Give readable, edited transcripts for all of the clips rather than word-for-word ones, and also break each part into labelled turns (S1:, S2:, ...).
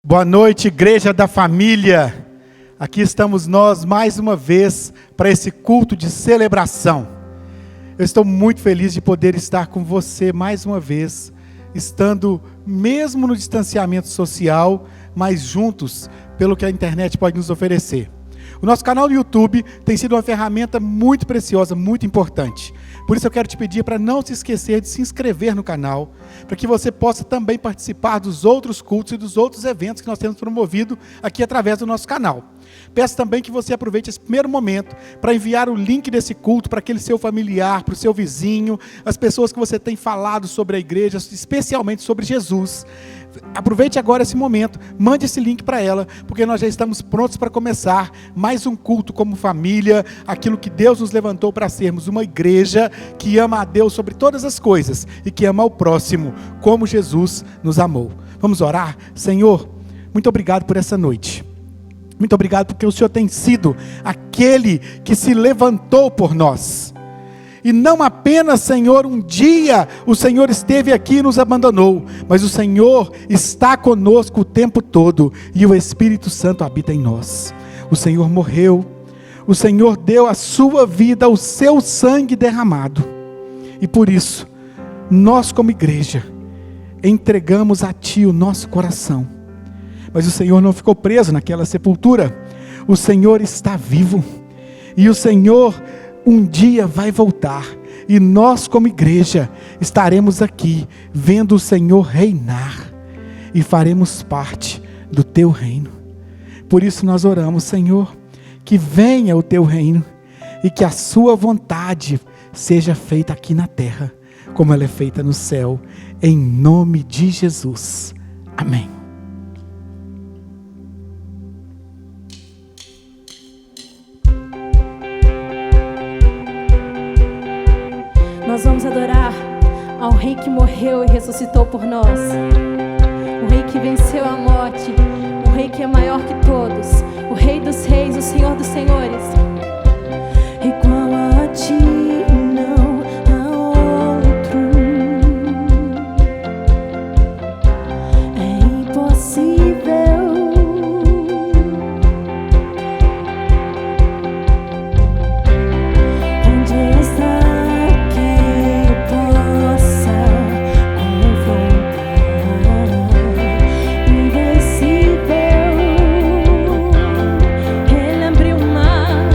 S1: Boa noite, Igreja da Família. Aqui estamos nós mais uma vez para esse culto de celebração. Eu estou muito feliz de poder estar com você mais uma vez, estando mesmo no distanciamento social, mas juntos pelo que a internet pode nos oferecer. O nosso canal no YouTube tem sido uma ferramenta muito preciosa, muito importante. Por isso eu quero te pedir para não se esquecer de se inscrever no canal, para que você possa também participar dos outros cultos e dos outros eventos que nós temos promovido aqui através do nosso canal. Peço também que você aproveite esse primeiro momento para enviar o link desse culto para aquele seu familiar, para o seu vizinho, as pessoas que você tem falado sobre a igreja, especialmente sobre Jesus. Aproveite agora esse momento, mande esse link para ela, porque nós já estamos prontos para começar mais um culto como família, aquilo que Deus nos levantou para sermos, uma igreja que ama a Deus sobre todas as coisas e que ama ao próximo, como Jesus nos amou. Vamos orar? Senhor, muito obrigado por essa noite. Muito obrigado porque o Senhor tem sido aquele que se levantou por nós. E não apenas, Senhor, um dia o Senhor esteve aqui e nos abandonou, mas o Senhor está conosco o tempo todo e o Espírito Santo habita em nós. O Senhor morreu, o Senhor deu a sua vida, o seu sangue derramado. E por isso, nós como igreja, entregamos a Ti o nosso coração. Mas o Senhor não ficou preso naquela sepultura. O Senhor está vivo. E o Senhor um dia vai voltar. E nós como igreja estaremos aqui vendo o Senhor reinar. E faremos parte do Teu reino. Por isso nós oramos, Senhor, que venha o Teu reino. E que a Sua vontade seja feita aqui na terra, como ela é feita no céu. Em nome de Jesus. Amém.
S2: Nós vamos adorar ao Rei que morreu e ressuscitou por nós. O Rei que venceu a morte. O Rei que é maior que todos. O Rei dos reis, o Senhor dos senhores. Igual a Ti não há outro. É impossível. Onde está?
S3: Invencível, Ele abriu o mar.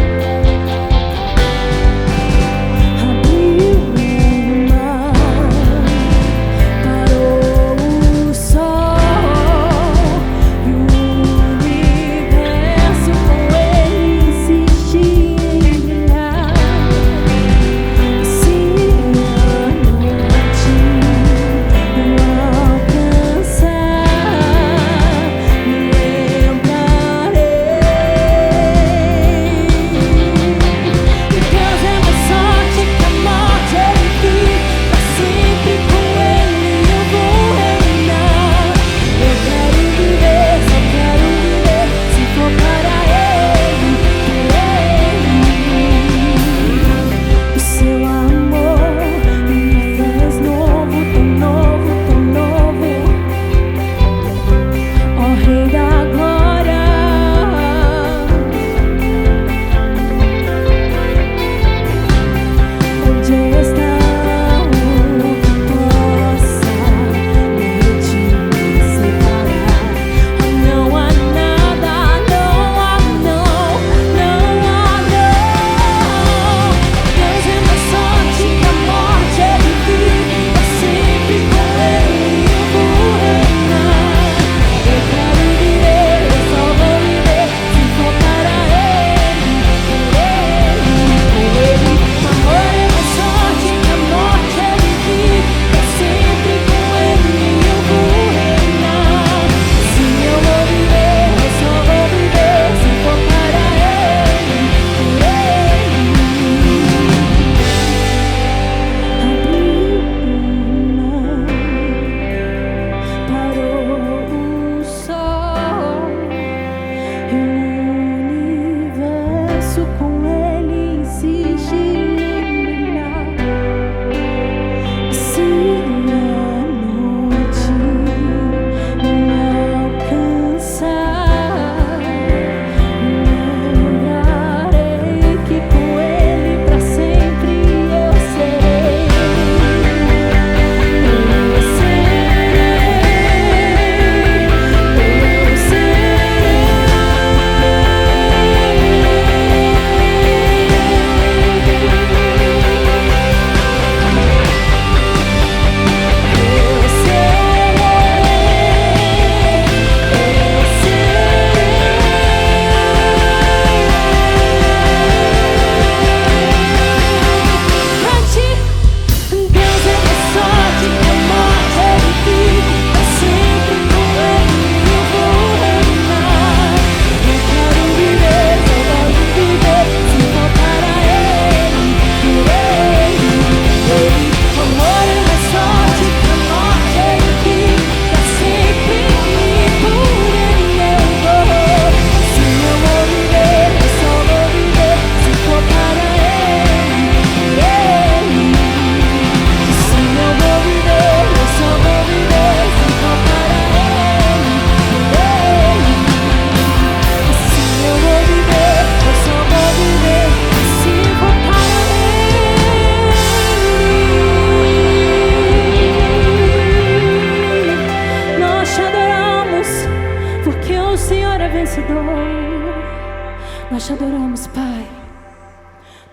S2: Nós te adoramos, Pai.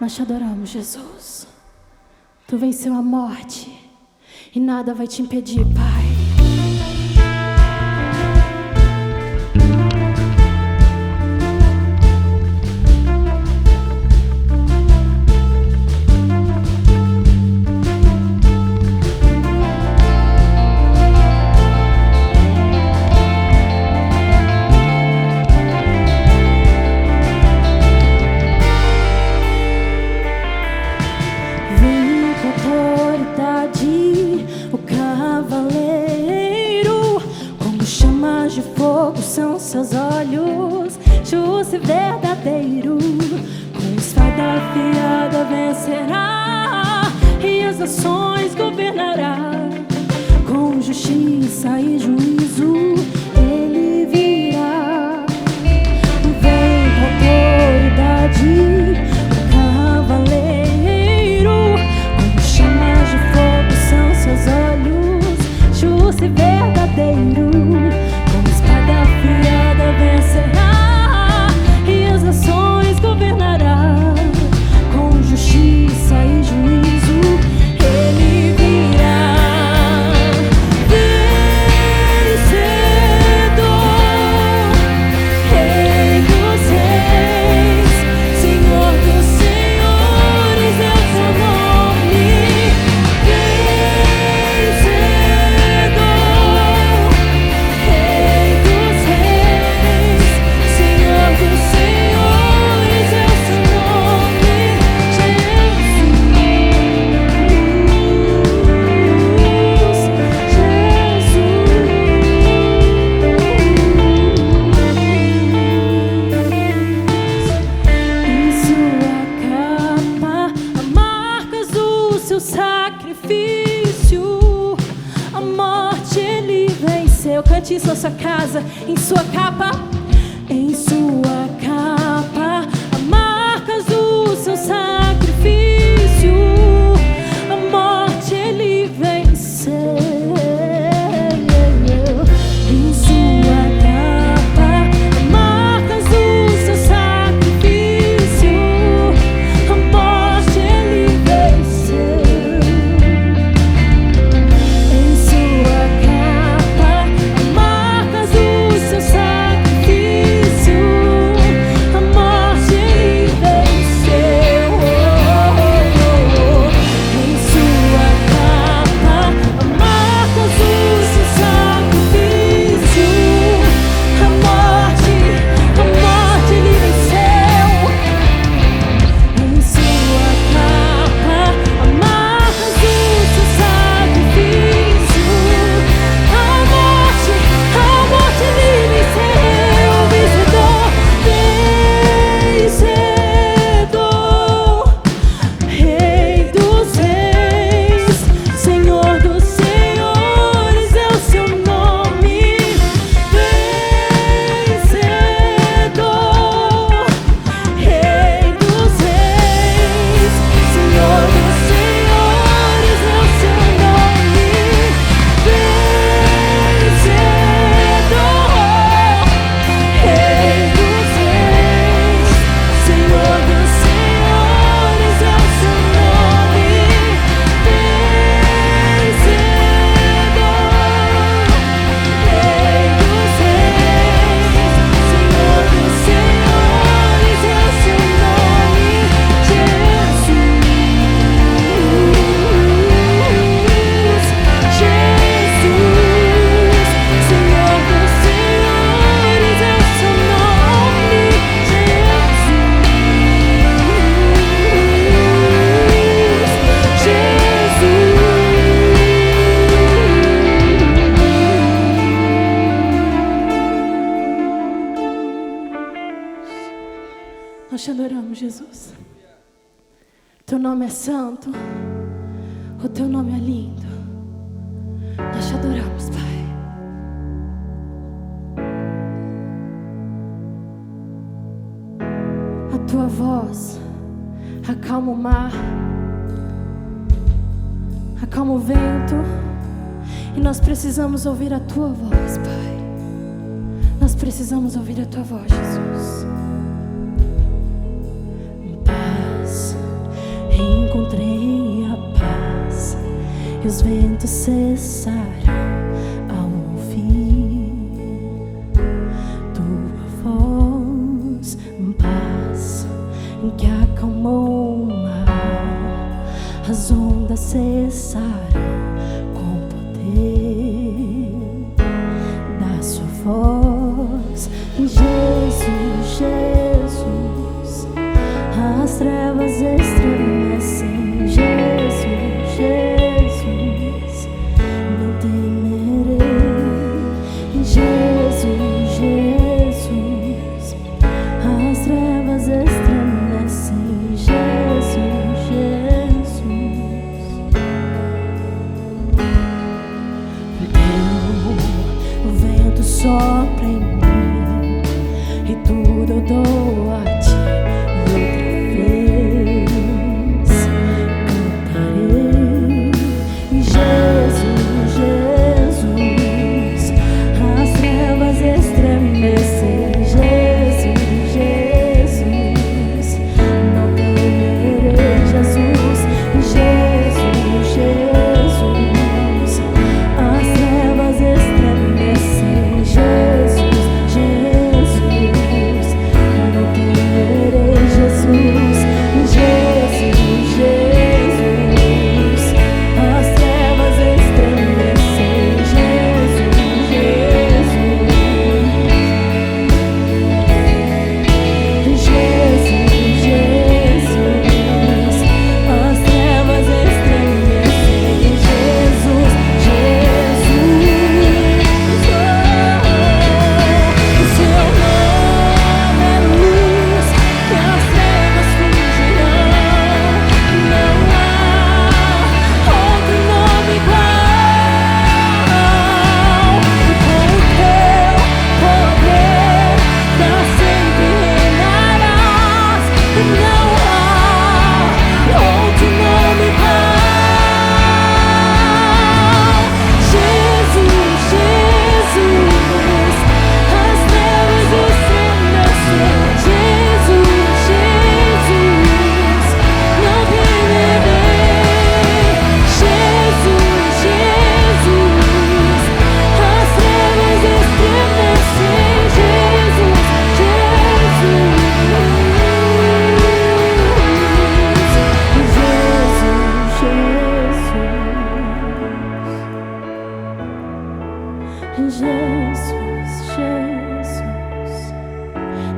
S2: Nós te adoramos, Jesus. Tu venceu a morte e nada vai te impedir, Pai.
S3: Seus olhos, justo e verdadeiro, com espada afiada vencerá e as nações governará. Com justiça e juízo ele virá. Vem com autoridade o cavaleiro, como chamas de fogo são seus olhos, justo e verdadeiro. Vencerá e as nações governará. Com justiça e juízo ele virá. Vencedor, Rei dos reis, Senhor dos senhores, é o seu nome. Vencedor, Rei dos reis, Senhor dos senhores, é o seu nome, Jesus. Em sua capa há marcas do seu sacrifício. A morte ele venceu. Cante isso na sua casa. Em sua capa há marcas do seu sacrifício. A morte ele venceu. Em sua capa há marcas do seu sacrifício. A morte ele venceu. Em sua capa há marcas do seu sacrifício. A morte ele venceu. Em sua capa há marcas do seu sacrifício. A morte ele venceu. Em sua capa há marcas do seu sacrifício. A morte ele venceu. Vencedor, Rei dos reis, Senhor dos senhores, é o seu nome. Vencedor, Rei dos reis, Senhor dos senhores, é o seu nome. Vencedor, Rei dos reis, Senhor dos senhores, é o seu nome. Vencedor, Rei dos reis, Senhor dos senhores, é o seu nome, Jesus. Jesus, Senhor dos senhores, é o seu nome, Jesus. Nós te adoramos, Jesus. Teu nome é santo, o teu nome é lindo. Nós te adoramos, Pai. A tua voz acalma o mar, acalma o vento, e nós precisamos ouvir a tua voz, Pai. Nós precisamos ouvir a tua voz, Jesus. encontrei a paz e os ventos cessarão ao ouvir tua voz, paz que acalmou o mar, as ondas cessarão com o poder da sua voz. Jesus, Jesus, as trevas estremecem. Jesus, Jesus, não temerei. Jesus, Jesus, as trevas estremecem. Jesus, Jesus, o vento sopra em mim e tudo eu dou a ti.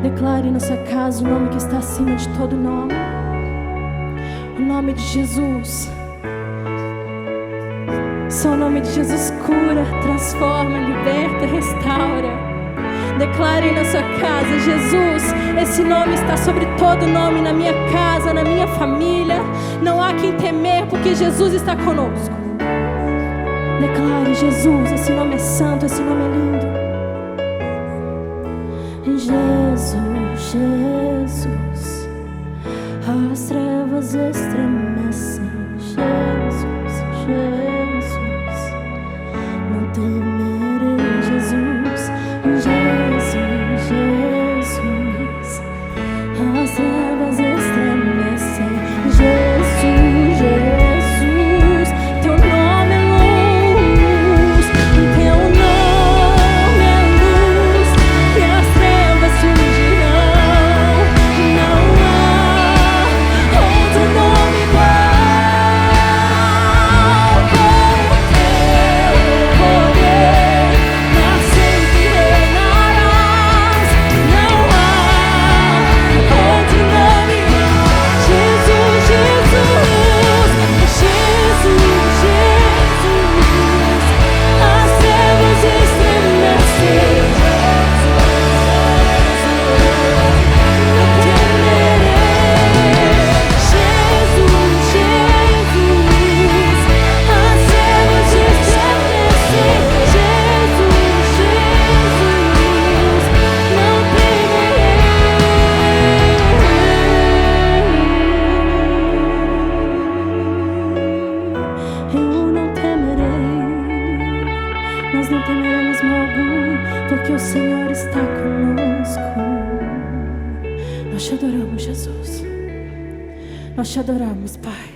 S3: Declare na sua casa o nome que está acima de todo nome. O nome de Jesus. Só o nome de Jesus cura, transforma, liberta, restaura. Declare na sua casa: Jesus, esse nome está sobre todo nome, na minha casa, na minha família. Não há quem temer, porque Jesus está conosco. Declare: Jesus, esse nome é santo, esse nome é lindo. Jesus, Jesus, as trevas estremecem. Jesus, Jesus, não temerei. Jesus, Jesus, Jesus, as trevas estremecem. Jesus, Jesus, teu nome é luz, teu nome é luz, e as trevas fugirão. Não há outro nome igual. Com teu poder, pra sempre reinarás. Não há outro nome. Jesus, Jesus, Jesus, Jesus, as trevas estremecem. Não temerei. Jesus, Jesus, as trevas estremecem. Jesus, Jesus, não temerei. Eu não temerei. Nós não temeremos mal algum, porque o Senhor está conosco. Nós te adoramos, Jesus. Nós te adoramos, Pai.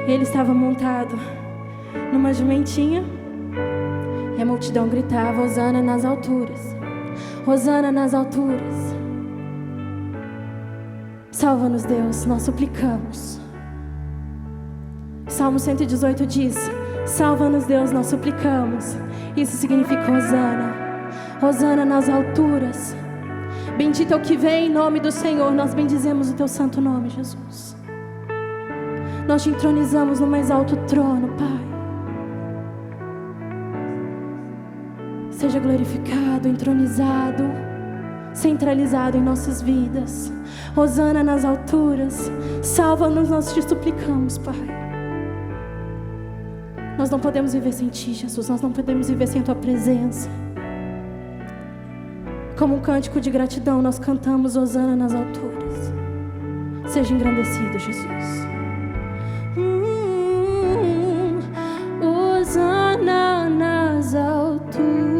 S2: Ele estava montado numa jumentinha e a multidão gritava: Hosana nas alturas, Hosana nas alturas. Salva-nos, Deus, nós suplicamos. Salmo 118 diz: salva-nos, Deus, nós suplicamos. Isso significa Hosana, Hosana nas alturas. Bendito é o que vem em nome do Senhor. Nós bendizemos o teu santo nome, Jesus. Nós te entronizamos no mais alto trono, Pai. Seja glorificado, entronizado, centralizado em nossas vidas. Hosana nas alturas. Salva-nos, nós te suplicamos, Pai. Nós não podemos viver sem Ti, Jesus. Nós não podemos viver sem a Tua presença. Como um cântico de gratidão, nós cantamos Hosana nas alturas. Seja engrandecido, Jesus. Hosana nas alturas.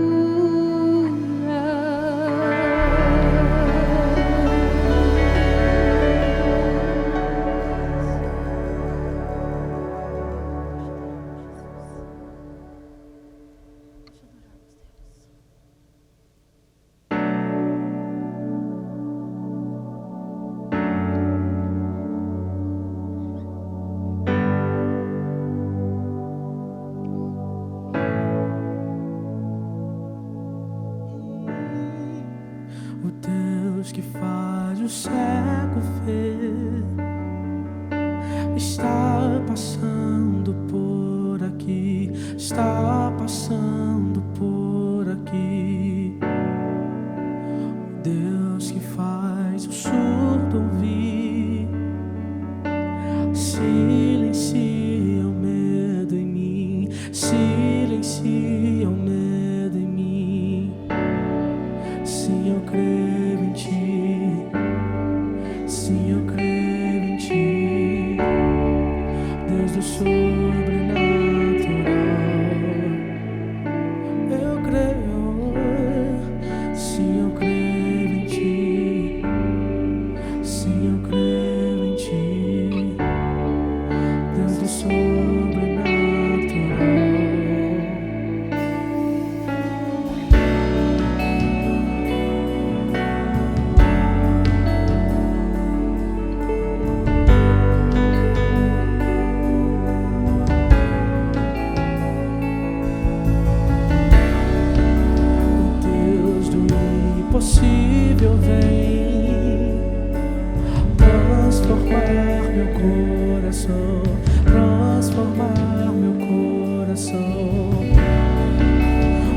S4: Que faz o cego ver, está passando por aqui, está passando por aqui. Deus que faz o surdo ouvir, silencia o medo em mim, silencia o medo em mim. Sim, eu creio em Ti. Sim, eu creio em Ti, Deus do sobrenatural. Eu creio, sim, eu creio em Ti. Sim, eu creio em Ti, Deus do sobrenatural. Impossível vem transformar meu coração, transformar meu coração.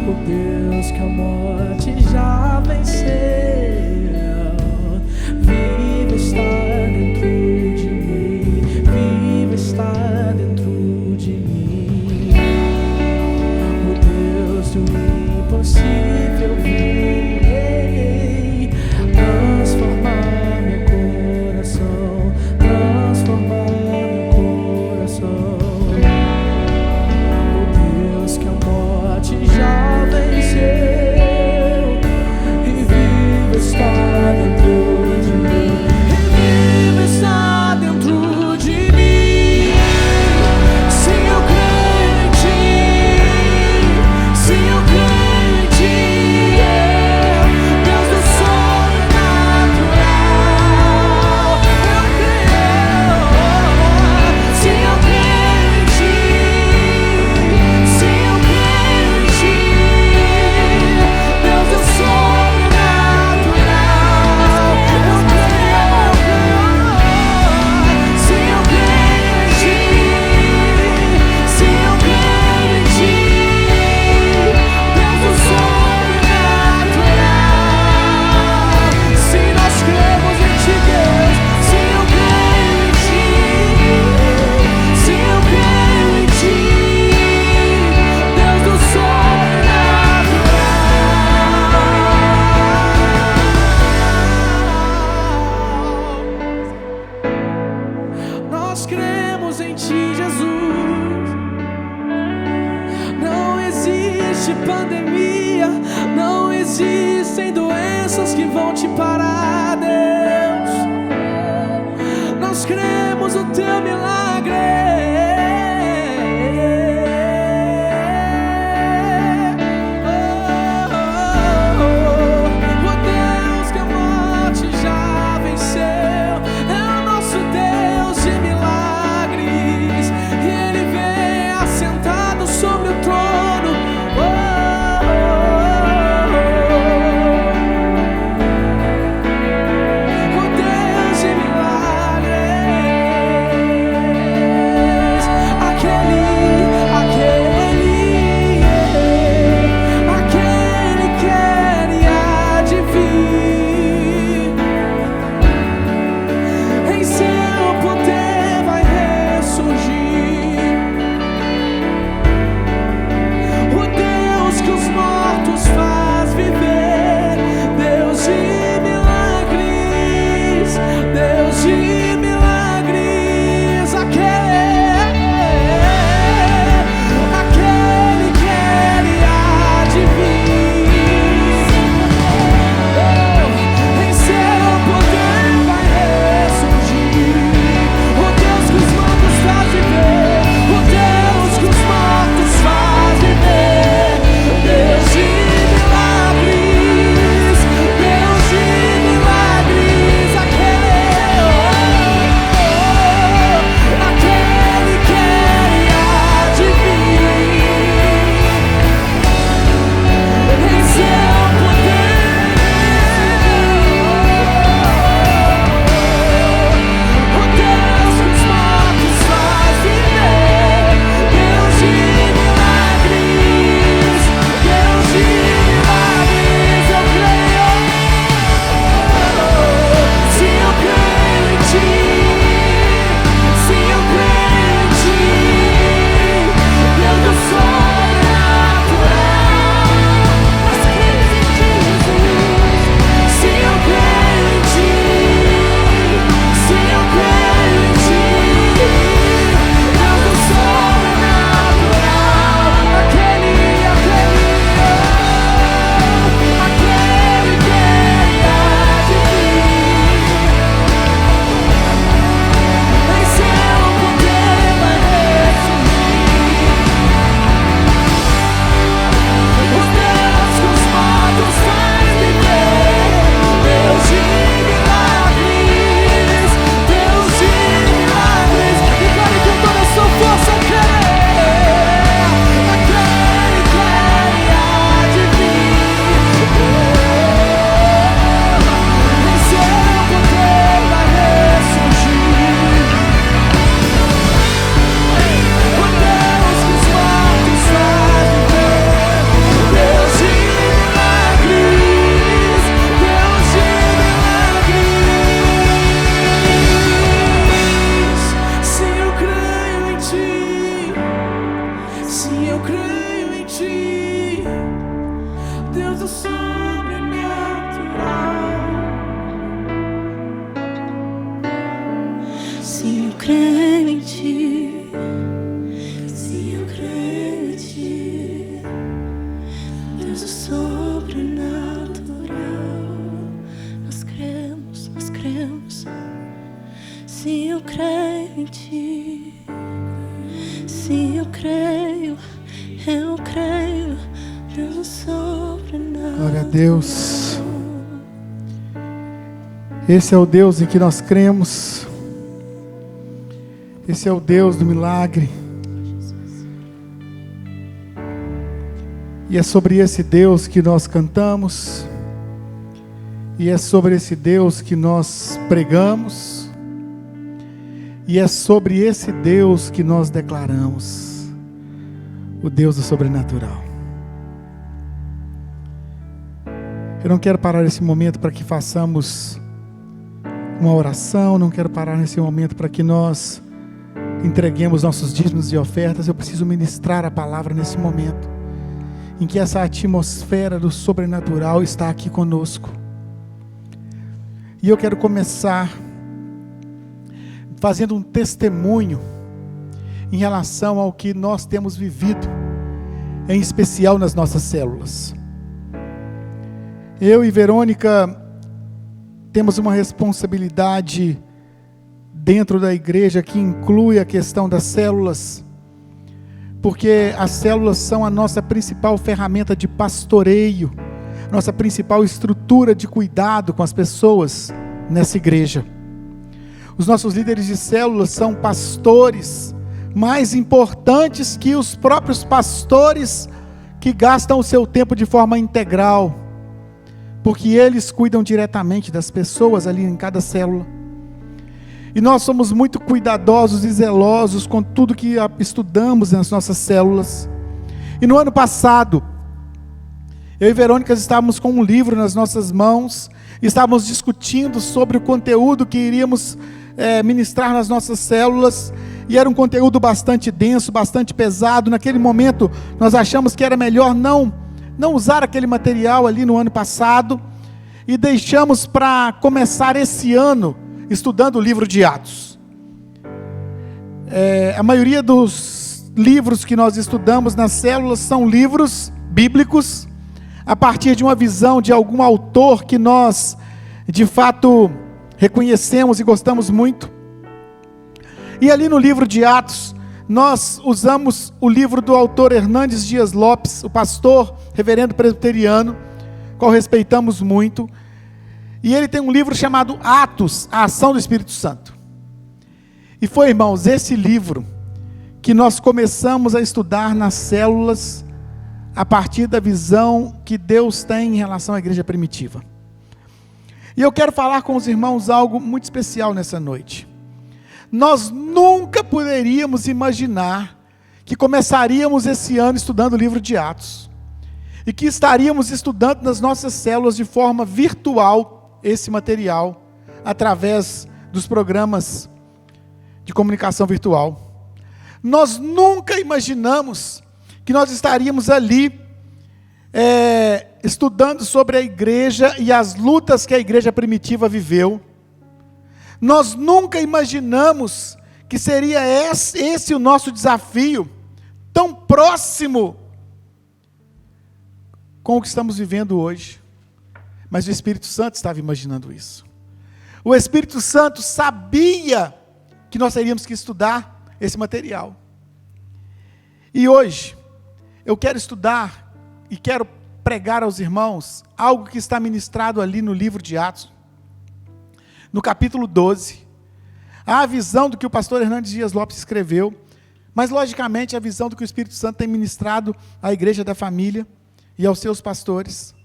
S4: O Deus que a morte já venceu, vive está dentro de mim, vive está dentro de mim. O Deus do impossível vem transformar meu coração, transformar meu coração. O Deus que a morte já venceu e vive está dentro de mim, e vive está dentro de mim. Sim, eu creio em Ti. Sim, eu creio em Ti. Deus do sobrenatural. Eu creio. Sim, eu creio em Ti. Sim, eu creio em Ti. Deus do sobrenatural. Eu creio. Sim, eu creio em Ti. Sim, eu creio em Ti. Deus do sobrenatural. Sim, nós cremos em Ti, Deus. Sim, eu creio em Ti. Sim, eu creio em Ti. Deus do sobrenatural. Nós cremos em Ti, Jesus. Não existe pandemia, não existem doenças que vão Te parar, Deus. Nós cremos o Teu milagre.
S3: Sim, eu creio em ti. Sim, eu creio em ti. Deus, o sobrenatural. Nós cremos, nós cremos. Sim, eu creio em ti. Sim, eu creio. Deus, o sobrenatural.
S1: Glória a Deus. Esse é o Deus em que nós cremos. Esse é o Deus do milagre. E é sobre esse Deus que nós cantamos. E é sobre esse Deus que nós pregamos. E é sobre esse Deus que nós declaramos. O Deus do sobrenatural. Eu não quero parar esse momento para que façamos uma oração. Não quero parar nesse momento para que nós entreguemos nossos dízimos e ofertas. Eu preciso ministrar a palavra nesse momento, em que essa atmosfera do sobrenatural está aqui conosco. E eu quero começar fazendo um testemunho em relação ao que nós temos vivido, em especial nas nossas células. Eu e Verônica temos uma responsabilidade dentro da igreja que inclui a questão das células, porque as células são a nossa principal ferramenta de pastoreio, nossa principal estrutura de cuidado com as pessoas nessa igreja. Os nossos líderes de células são pastores mais importantes que os próprios pastores que gastam o seu tempo de forma integral, porque eles cuidam diretamente das pessoas ali em cada célula. E nós somos muito cuidadosos e zelosos com tudo que estudamos nas nossas células. E no ano passado, eu e Verônica estávamos com um livro nas nossas mãos, estávamos discutindo sobre o conteúdo que iríamos ministrar nas nossas células, e era um conteúdo bastante denso, bastante pesado. Naquele momento, nós achamos que era melhor não usar aquele material ali no ano passado, e deixamos para começar esse ano estudando o livro de Atos. A maioria dos livros que nós estudamos nas células são livros bíblicos, a partir de uma visão de algum autor que nós, de fato, reconhecemos e gostamos muito. E ali no livro de Atos, nós usamos o livro do autor Hernandes Dias Lopes, o pastor reverendo presbiteriano, qual respeitamos muito. E ele tem um livro chamado Atos, a ação do Espírito Santo. E foi, irmãos, esse livro que nós começamos a estudar nas células, a partir da visão que Deus tem em relação à igreja primitiva. E eu quero falar com os irmãos algo muito especial nessa noite. Nós nunca poderíamos imaginar que começaríamos esse ano estudando o livro de Atos, e que estaríamos estudando nas nossas células de forma virtual esse material, através dos programas de comunicação virtual. Nós nunca imaginamos que nós estaríamos ali estudando sobre a igreja e as lutas que a igreja primitiva viveu. Nós nunca imaginamos que seria esse o nosso desafio, tão próximo com o que estamos vivendo hoje. Mas o Espírito Santo estava imaginando isso. O Espírito Santo sabia que nós teríamos que estudar esse material. E hoje, eu quero estudar e quero pregar aos irmãos algo que está ministrado ali no livro de Atos, no capítulo 12. A visão do que o pastor Hernandes Dias Lopes escreveu, mas logicamente a visão do que o Espírito Santo tem ministrado à igreja da família e aos seus pastores.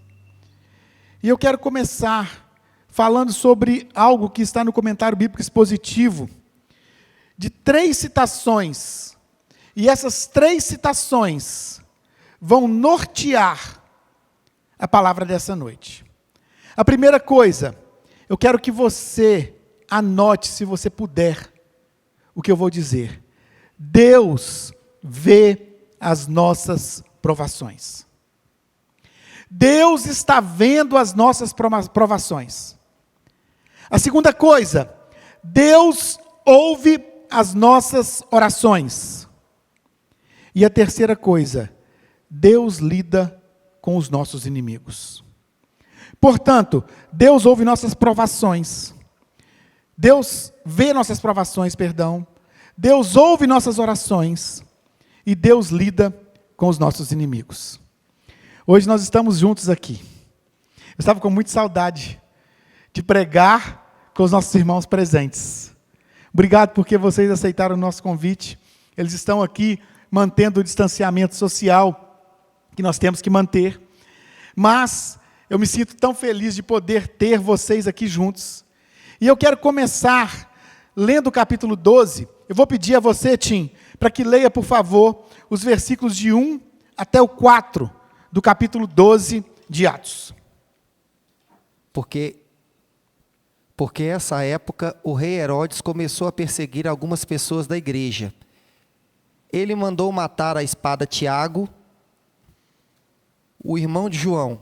S1: E eu quero começar falando sobre algo que está no comentário bíblico expositivo, de 3 citações. E essas 3 citações vão nortear a palavra dessa noite. A primeira coisa, eu quero que você anote, se você puder, o que eu vou dizer. Deus vê as nossas provações. Deus está vendo as nossas provações. A segunda coisa, Deus ouve as nossas orações. E a terceira coisa, Deus lida com os nossos inimigos. Portanto, Deus ouve nossas provações. Deus vê nossas provações, Deus ouve nossas orações. E Deus lida com os nossos inimigos. Hoje nós estamos juntos aqui. Eu estava com muita saudade de pregar com os nossos irmãos presentes. Obrigado porque vocês aceitaram o nosso convite. Eles estão aqui mantendo o distanciamento social que nós temos que manter. Mas eu me sinto tão feliz de poder ter vocês aqui juntos. E eu quero começar lendo o capítulo 12. Eu vou pedir a você, Tim, para que leia, por favor, os versículos de 1 até o 4 do capítulo 12 de Atos.
S5: Porque essa época o rei Herodes começou a perseguir algumas pessoas da igreja. Ele mandou matar à espada Tiago, o irmão de João.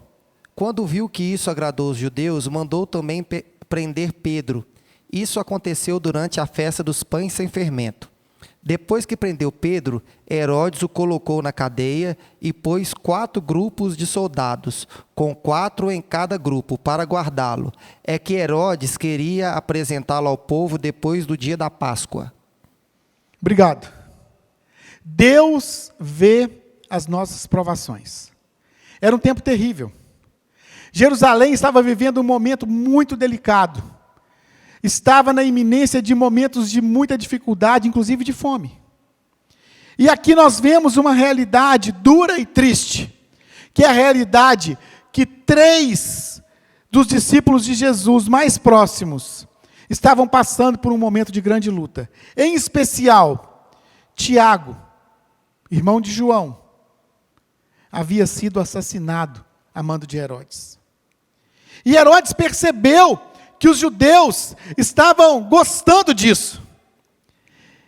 S5: Quando viu que isso agradou os judeus, mandou também prender Pedro. Isso aconteceu durante a festa dos pães sem fermento. Depois que prendeu Pedro, Herodes o colocou na cadeia e pôs 4 grupos de soldados, com 4 em cada grupo, para guardá-lo. É que Herodes queria apresentá-lo ao povo depois do dia da Páscoa.
S1: Obrigado. Deus vê as nossas provações. Era um tempo terrível. Jerusalém estava vivendo um momento muito delicado. Estava na iminência de momentos de muita dificuldade, inclusive de fome. E aqui nós vemos uma realidade dura e triste, que é a realidade que 3 dos discípulos de Jesus mais próximos estavam passando por um momento de grande luta. Em especial, Tiago, irmão de João, havia sido assassinado a mando de Herodes. E Herodes percebeu que os judeus estavam gostando disso.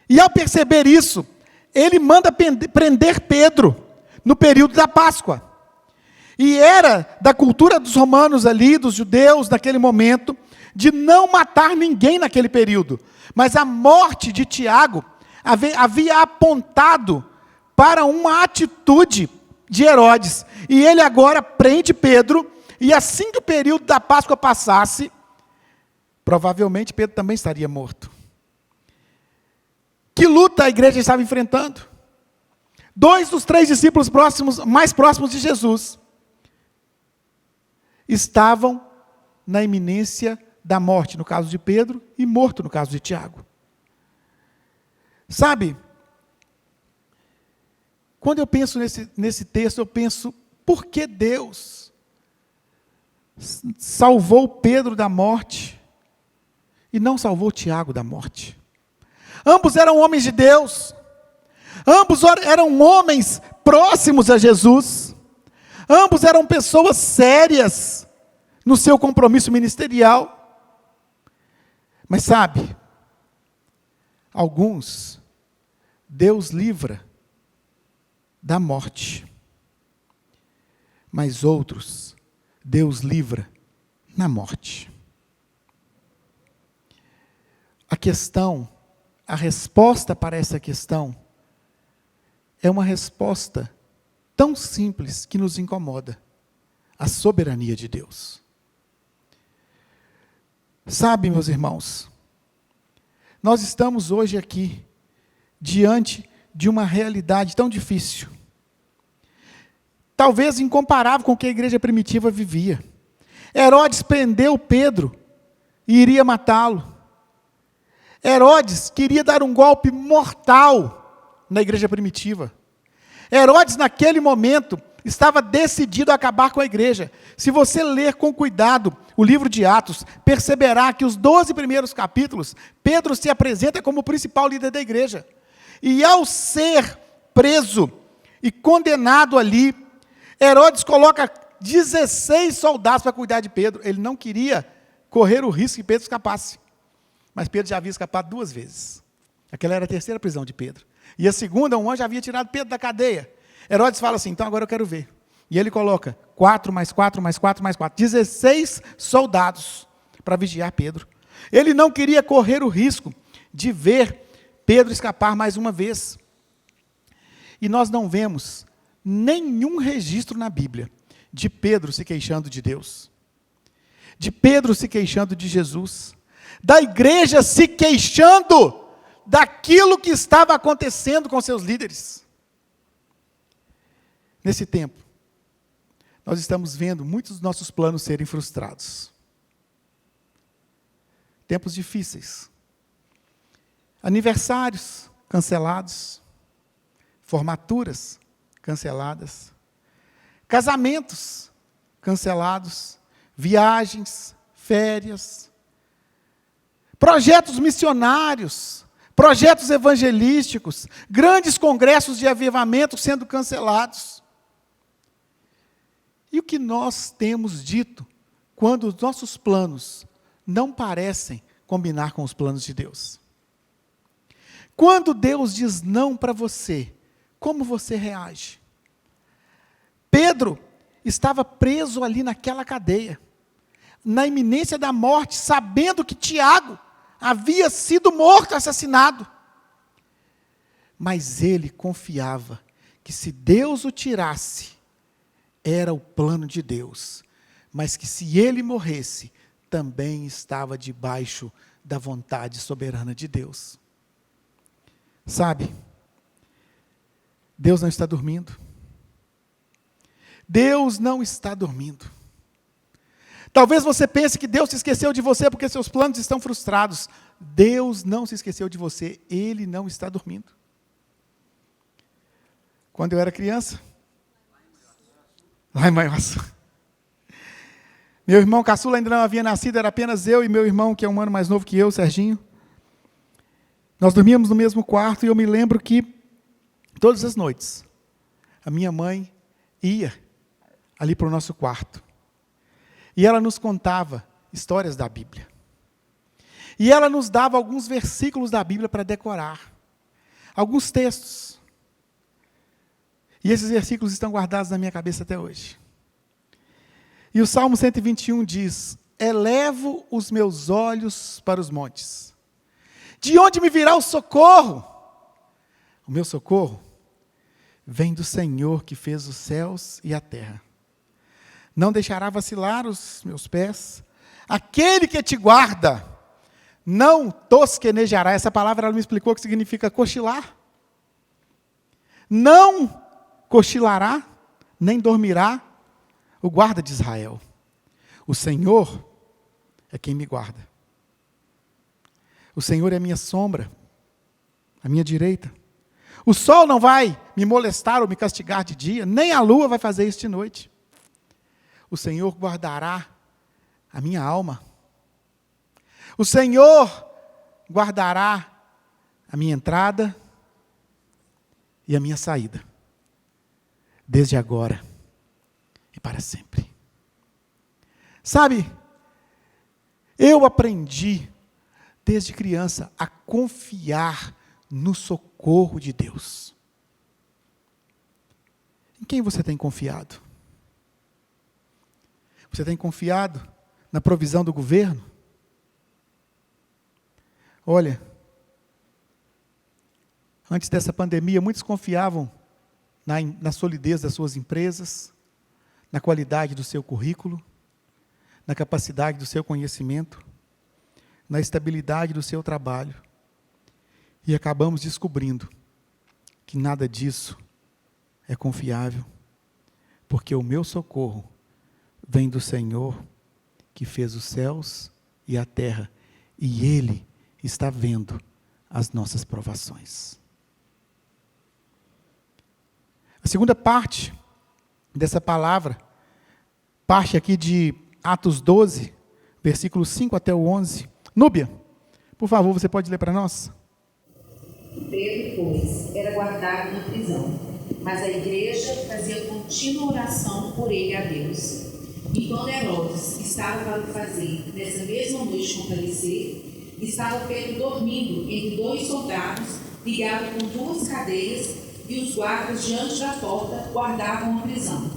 S1: E ao perceber isso, ele manda prender Pedro no período da Páscoa. E era da cultura dos romanos ali, dos judeus, naquele momento, de não matar ninguém naquele período. Mas a morte de Tiago havia apontado para uma atitude de Herodes. E ele agora prende Pedro, e assim que o período da Páscoa passasse, provavelmente Pedro também estaria morto. Que luta a igreja estava enfrentando? 2 dos 3 discípulos mais próximos de Jesus estavam na iminência da morte, no caso de Pedro, e morto no caso de Tiago. Sabe, quando eu penso nesse texto, eu penso, por que Deus salvou Pedro da morte e não salvou Tiago da morte? Ambos eram homens de Deus, ambos eram homens próximos a Jesus, ambos eram pessoas sérias no seu compromisso ministerial. Mas sabe, alguns Deus livra da morte, mas outros Deus livra na morte. A resposta para essa questão é uma resposta tão simples que nos incomoda: a soberania de Deus. Sabe, meus irmãos, nós estamos hoje aqui diante de uma realidade tão difícil, talvez incomparável com o que a igreja primitiva vivia. Herodes prendeu Pedro e iria matá-lo. Herodes queria dar um golpe mortal na igreja primitiva. Herodes, naquele momento, estava decidido a acabar com a igreja. Se você ler com cuidado o livro de Atos, perceberá que os 12 primeiros capítulos, Pedro se apresenta como o principal líder da igreja. E ao ser preso e condenado ali, Herodes coloca 16 soldados para cuidar de Pedro. Ele não queria correr o risco que Pedro escapasse. Mas Pedro já havia escapado 2 vezes. Aquela era a 3ª prisão de Pedro. E a segunda, um anjo havia tirado Pedro da cadeia. Herodes fala assim: então agora eu quero ver. E ele coloca 4 mais 4 mais 4 mais 4. 16 soldados para vigiar Pedro. Ele não queria correr o risco de ver Pedro escapar mais uma vez. E nós não vemos nenhum registro na Bíblia de Pedro se queixando de Deus, de Pedro se queixando de Jesus, da igreja se queixando daquilo que estava acontecendo com seus líderes. Nesse tempo, nós estamos vendo muitos dos nossos planos serem frustrados. Tempos difíceis. Aniversários cancelados. Formaturas canceladas. Casamentos cancelados. Viagens, férias. Projetos missionários. Projetos evangelísticos. Grandes congressos de avivamento sendo cancelados. E o que nós temos dito quando os nossos planos não parecem combinar com os planos de Deus? Quando Deus diz não para você, como você reage? Pedro estava preso ali naquela cadeia, na iminência da morte, sabendo que Tiago havia sido morto, assassinado. Mas ele confiava que se Deus o tirasse, era o plano de Deus, mas que se ele morresse, também estava debaixo da vontade soberana de Deus. Sabe, Deus não está dormindo. Deus não está dormindo. Talvez você pense que Deus se esqueceu de você porque seus planos estão frustrados. Deus não se esqueceu de você, Ele não está dormindo. Quando eu era criança, lá em Maiaçu, meu irmão caçula ainda não havia nascido, era apenas eu e meu irmão, que é um ano mais novo que eu, Serginho. Nós dormíamos no mesmo quarto e eu me lembro que, todas as noites, a minha mãe ia ali para o nosso quarto. E ela nos contava histórias da Bíblia. E ela nos dava alguns versículos da Bíblia para decorar. Alguns textos. E esses versículos estão guardados na minha cabeça até hoje. E o Salmo 121 diz: elevo os meus olhos para os montes. De onde me virá o socorro? O meu socorro vem do Senhor que fez os céus e a terra. Não deixará vacilar os meus pés. Aquele que te guarda não tosquenejará. Essa palavra ela me explicou que significa cochilar. Não cochilará, nem dormirá o guarda de Israel. O Senhor é quem me guarda. O Senhor é a minha sombra, a minha direita. O sol não vai me molestar ou me castigar de dia, nem a lua vai fazer isso de noite. O Senhor guardará a minha alma. O Senhor guardará a minha entrada e a minha saída, desde agora e para sempre. Sabe, eu aprendi desde criança a confiar no socorro de Deus. Em quem você tem confiado? Você tem confiado na provisão do governo? Olha, antes dessa pandemia, muitos confiavam na solidez das suas empresas, na qualidade do seu currículo, na capacidade do seu conhecimento, na estabilidade do seu trabalho. E acabamos descobrindo que nada disso é confiável, porque o meu socorro vem do Senhor que fez os céus e a terra, e Ele está vendo as nossas provações. A segunda parte dessa palavra, parte aqui de Atos 12, versículos 5 até o 11. Núbia, por favor, você pode ler para nós?
S6: Pedro, pois, era guardado na prisão, mas a igreja fazia contínua oração por ele a Deus. E quando Herodes estava para o fazer, nessa mesma noite comparecer, estava Pedro dormindo entre dois soldados, ligado com duas cadeias, e os guardas diante da porta guardavam a prisão.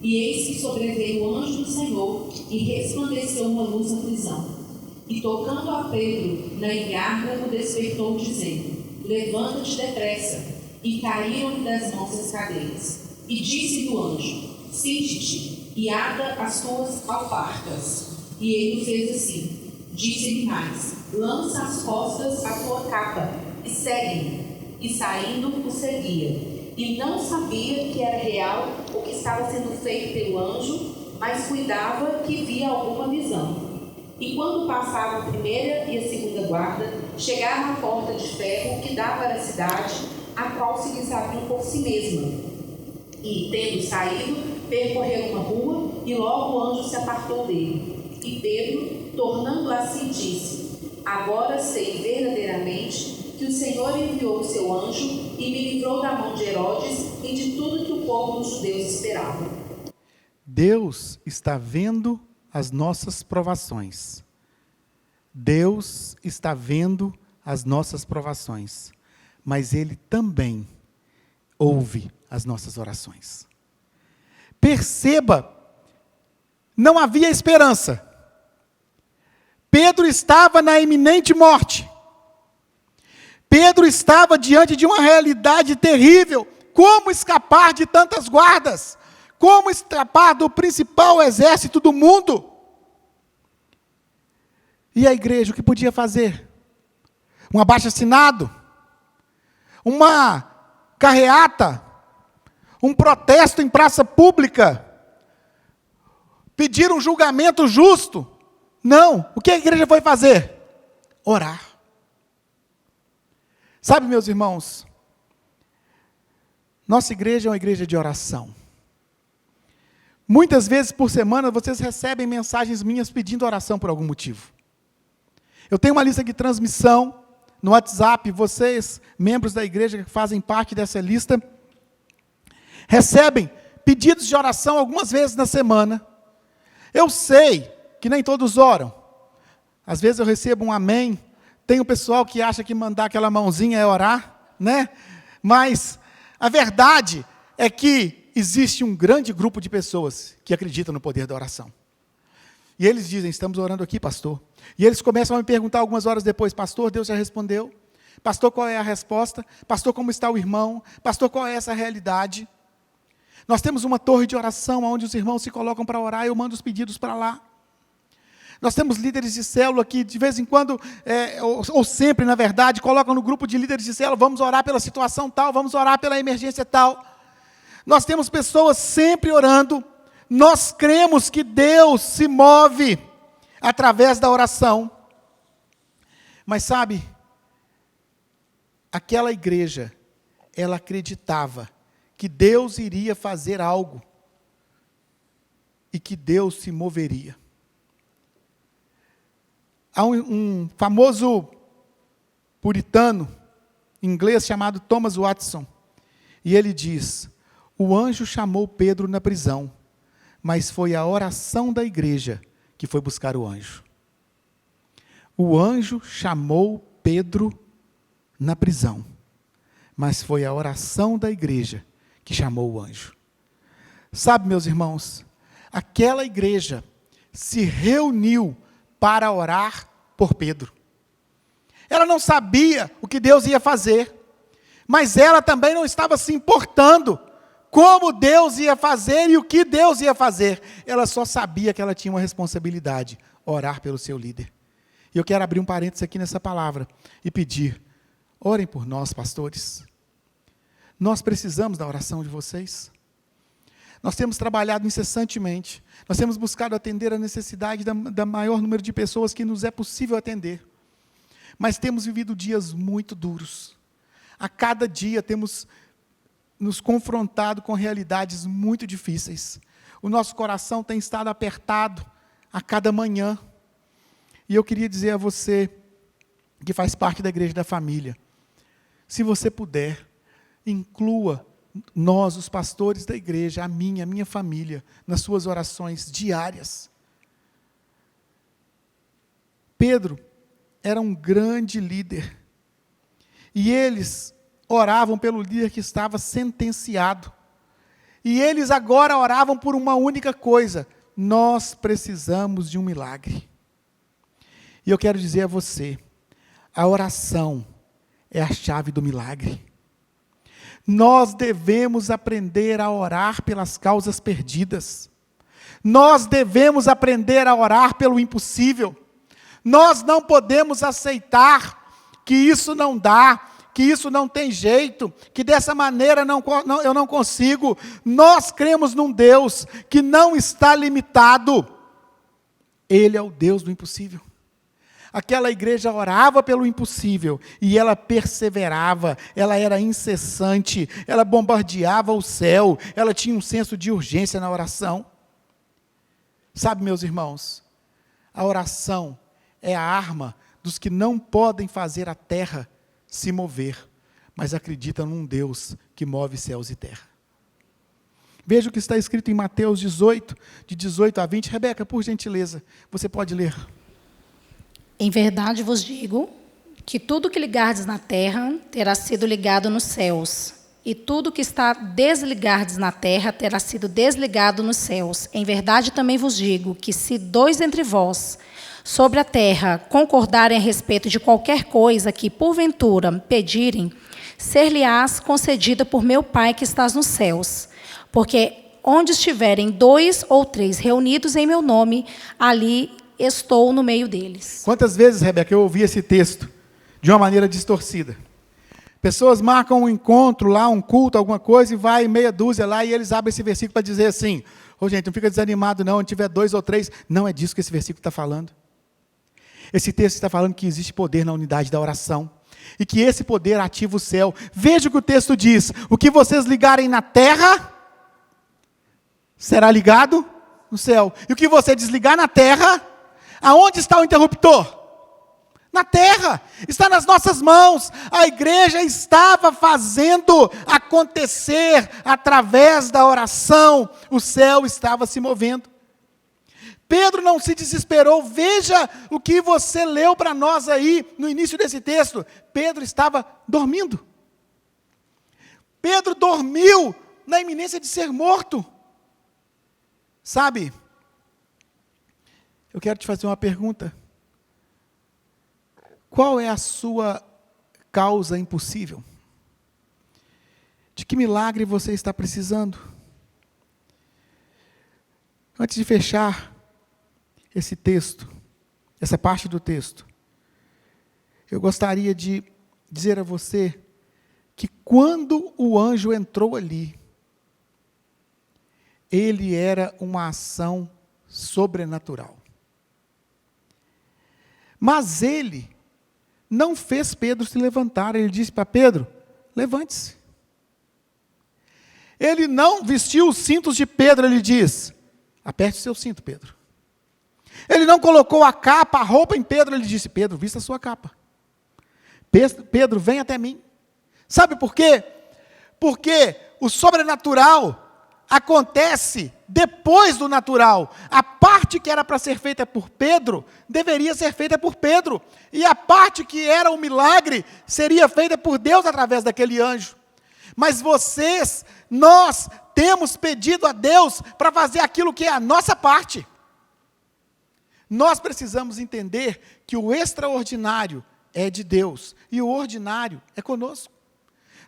S6: E eis que sobreveio o anjo do Senhor e resplandeceu uma luz na prisão. E tocando a Pedro na engarra, o despertou, dizendo: levanta-te depressa. E caíram-lhe das mãos as cadeias. E disse-lhe o anjo: cinge-te e ata as tuas alparcas. E ele fez assim. Disse-lhe mais: lança às costas a tua capa e segue-me. E saindo, o seguia. E não sabia que era real o que estava sendo feito pelo anjo, mas cuidava que via alguma visão. E quando passavam a primeira e a segunda guarda, chegaram à porta de ferro que dá para a cidade, a qual se lhes abriu por si mesma. E, tendo saído, percorreram uma rua, e logo o anjo se apartou dele. E Pedro, tornando a si, disse: agora sei verdadeiramente que o Senhor enviou o seu anjo e me livrou da mão de Herodes e de tudo que o povo dos judeus esperava.
S1: Deus está vendo as nossas provações. Deus está vendo as nossas provações, mas Ele também ouve as nossas orações. Perceba, não havia esperança. Pedro estava na iminente morte. Pedro estava diante de uma realidade terrível. Como escapar de tantas guardas? Como escapar do principal exército do mundo? E a igreja, o que podia fazer? Um abaixo-assinado? Uma carreata? Um protesto em praça pública? Pedir um julgamento justo? Não. O que a igreja foi fazer? Orar. Sabe, meus irmãos, nossa igreja é uma igreja de oração. Muitas vezes por semana vocês recebem mensagens minhas pedindo oração por algum motivo. Eu tenho uma lista de transmissão no WhatsApp, vocês, membros da igreja que fazem parte dessa lista, recebem pedidos de oração algumas vezes na semana. Eu sei que nem todos oram. Às vezes eu recebo um amém. Tem o pessoal que acha que mandar aquela mãozinha é orar, né? Mas a verdade é que existe um grande grupo de pessoas que acreditam no poder da oração. E eles dizem: estamos orando aqui, pastor. E eles começam a me perguntar algumas horas depois: pastor, Deus já respondeu? Pastor, qual é a resposta? Pastor, como está o irmão? Pastor, qual é essa realidade? Nós temos uma torre de oração onde os irmãos se colocam para orar, eu mando os pedidos para lá. Nós temos líderes de célula que, de vez em quando, ou sempre, na verdade, colocam no grupo de líderes de célula: vamos orar pela situação tal, vamos orar pela emergência tal. Nós temos pessoas sempre orando. Nós cremos que Deus se move através da oração. Mas sabe, aquela igreja, ela acreditava que Deus iria fazer algo e que Deus se moveria. Há um famoso puritano inglês chamado Thomas Watson, e ele diz: o anjo chamou Pedro na prisão, mas foi a oração da igreja que foi buscar o anjo. O anjo chamou Pedro na prisão, mas foi a oração da igreja que chamou o anjo. Sabe, meus irmãos, aquela igreja se reuniu para orar por Pedro. Ela não sabia o que Deus ia fazer, mas ela também não estava se importando como Deus ia fazer e o que Deus ia fazer. Ela só sabia que ela tinha uma responsabilidade: orar pelo seu líder. E eu quero abrir um parênteses aqui nessa palavra e pedir: orem por nós, pastores. Nós precisamos da oração de vocês. Nós temos trabalhado incessantemente. Nós temos buscado atender a necessidade da maior número de pessoas que nos é possível atender. Mas temos vivido dias muito duros. A cada dia temos nos confrontado com realidades muito difíceis. O nosso coração tem estado apertado a cada manhã. E eu queria dizer a você, que faz parte da igreja da família, se você puder, inclua nós, os pastores da igreja, a minha família, nas suas orações diárias. Pedro era um grande líder. E eles oravam pelo líder que estava sentenciado. E eles agora oravam por uma única coisa: nós precisamos de um milagre. E eu quero dizer a você, a oração é a chave do milagre. Nós devemos aprender a orar pelas causas perdidas. Nós devemos aprender a orar pelo impossível. Nós não podemos aceitar que isso não dá, que isso não tem jeito, que dessa maneira eu não consigo. Nós cremos num Deus que não está limitado. Ele é o Deus do impossível. Aquela igreja orava pelo impossível e ela perseverava, ela era incessante, ela bombardeava o céu, ela tinha um senso de urgência na oração. Sabe, meus irmãos, a oração é a arma dos que não podem fazer a terra se mover, mas acreditam num Deus que move céus e terra. Veja o que está escrito em Mateus 18, de 18 a 20. Rebeca, por gentileza, você pode ler.
S7: Em verdade vos digo que tudo que ligardes na terra terá sido ligado nos céus, e tudo que está desligardes na terra terá sido desligado nos céus. Em verdade também vos digo que se 2 entre vós sobre a terra concordarem a respeito de qualquer coisa que porventura pedirem, ser-lhe-ás concedida por meu Pai que estás nos céus. Porque onde estiverem 2 ou 3 reunidos em meu nome, ali estou no meio deles.
S1: Quantas vezes, Rebeca, eu ouvi esse texto de uma maneira distorcida? Pessoas marcam um encontro lá, um culto, alguma coisa, e vai meia dúzia lá, e eles abrem esse versículo para dizer assim: ô gente, não fica desanimado não, onde tiver 2 ou 3, não é disso que esse versículo está falando. Esse texto está falando que existe poder na unidade da oração, e que esse poder ativa o céu. Veja o que o texto diz: o que vocês ligarem na terra, será ligado no céu, e o que você desligar na terra, aonde está o interruptor? Na terra, está nas nossas mãos. A igreja estava fazendo acontecer através da oração, o céu estava se movendo. Pedro não se desesperou. Veja o que você leu para nós aí no início desse texto. Pedro estava dormindo. Pedro dormiu na iminência de ser morto. Sabe, eu quero te fazer uma pergunta. Qual é a sua causa impossível? De que milagre você está precisando? Antes de fechar esse texto, essa parte do texto, eu gostaria de dizer a você que quando o anjo entrou ali, ele era uma ação sobrenatural. Mas ele não fez Pedro se levantar. Ele disse para Pedro: levante-se. Ele não vestiu os cintos de Pedro. Ele diz: aperte o seu cinto, Pedro. Ele não colocou a capa, a roupa em Pedro. Ele disse: Pedro, vista a sua capa. Pedro, vem até mim. Sabe por quê? Porque o sobrenatural acontece depois do natural. A parte que era para ser feita por Pedro, deveria ser feita por Pedro. E a parte que era o milagre, seria feita por Deus através daquele anjo. Mas nós temos pedido a Deus para fazer aquilo que é a nossa parte. Nós precisamos entender que o extraordinário é de Deus, e o ordinário é conosco.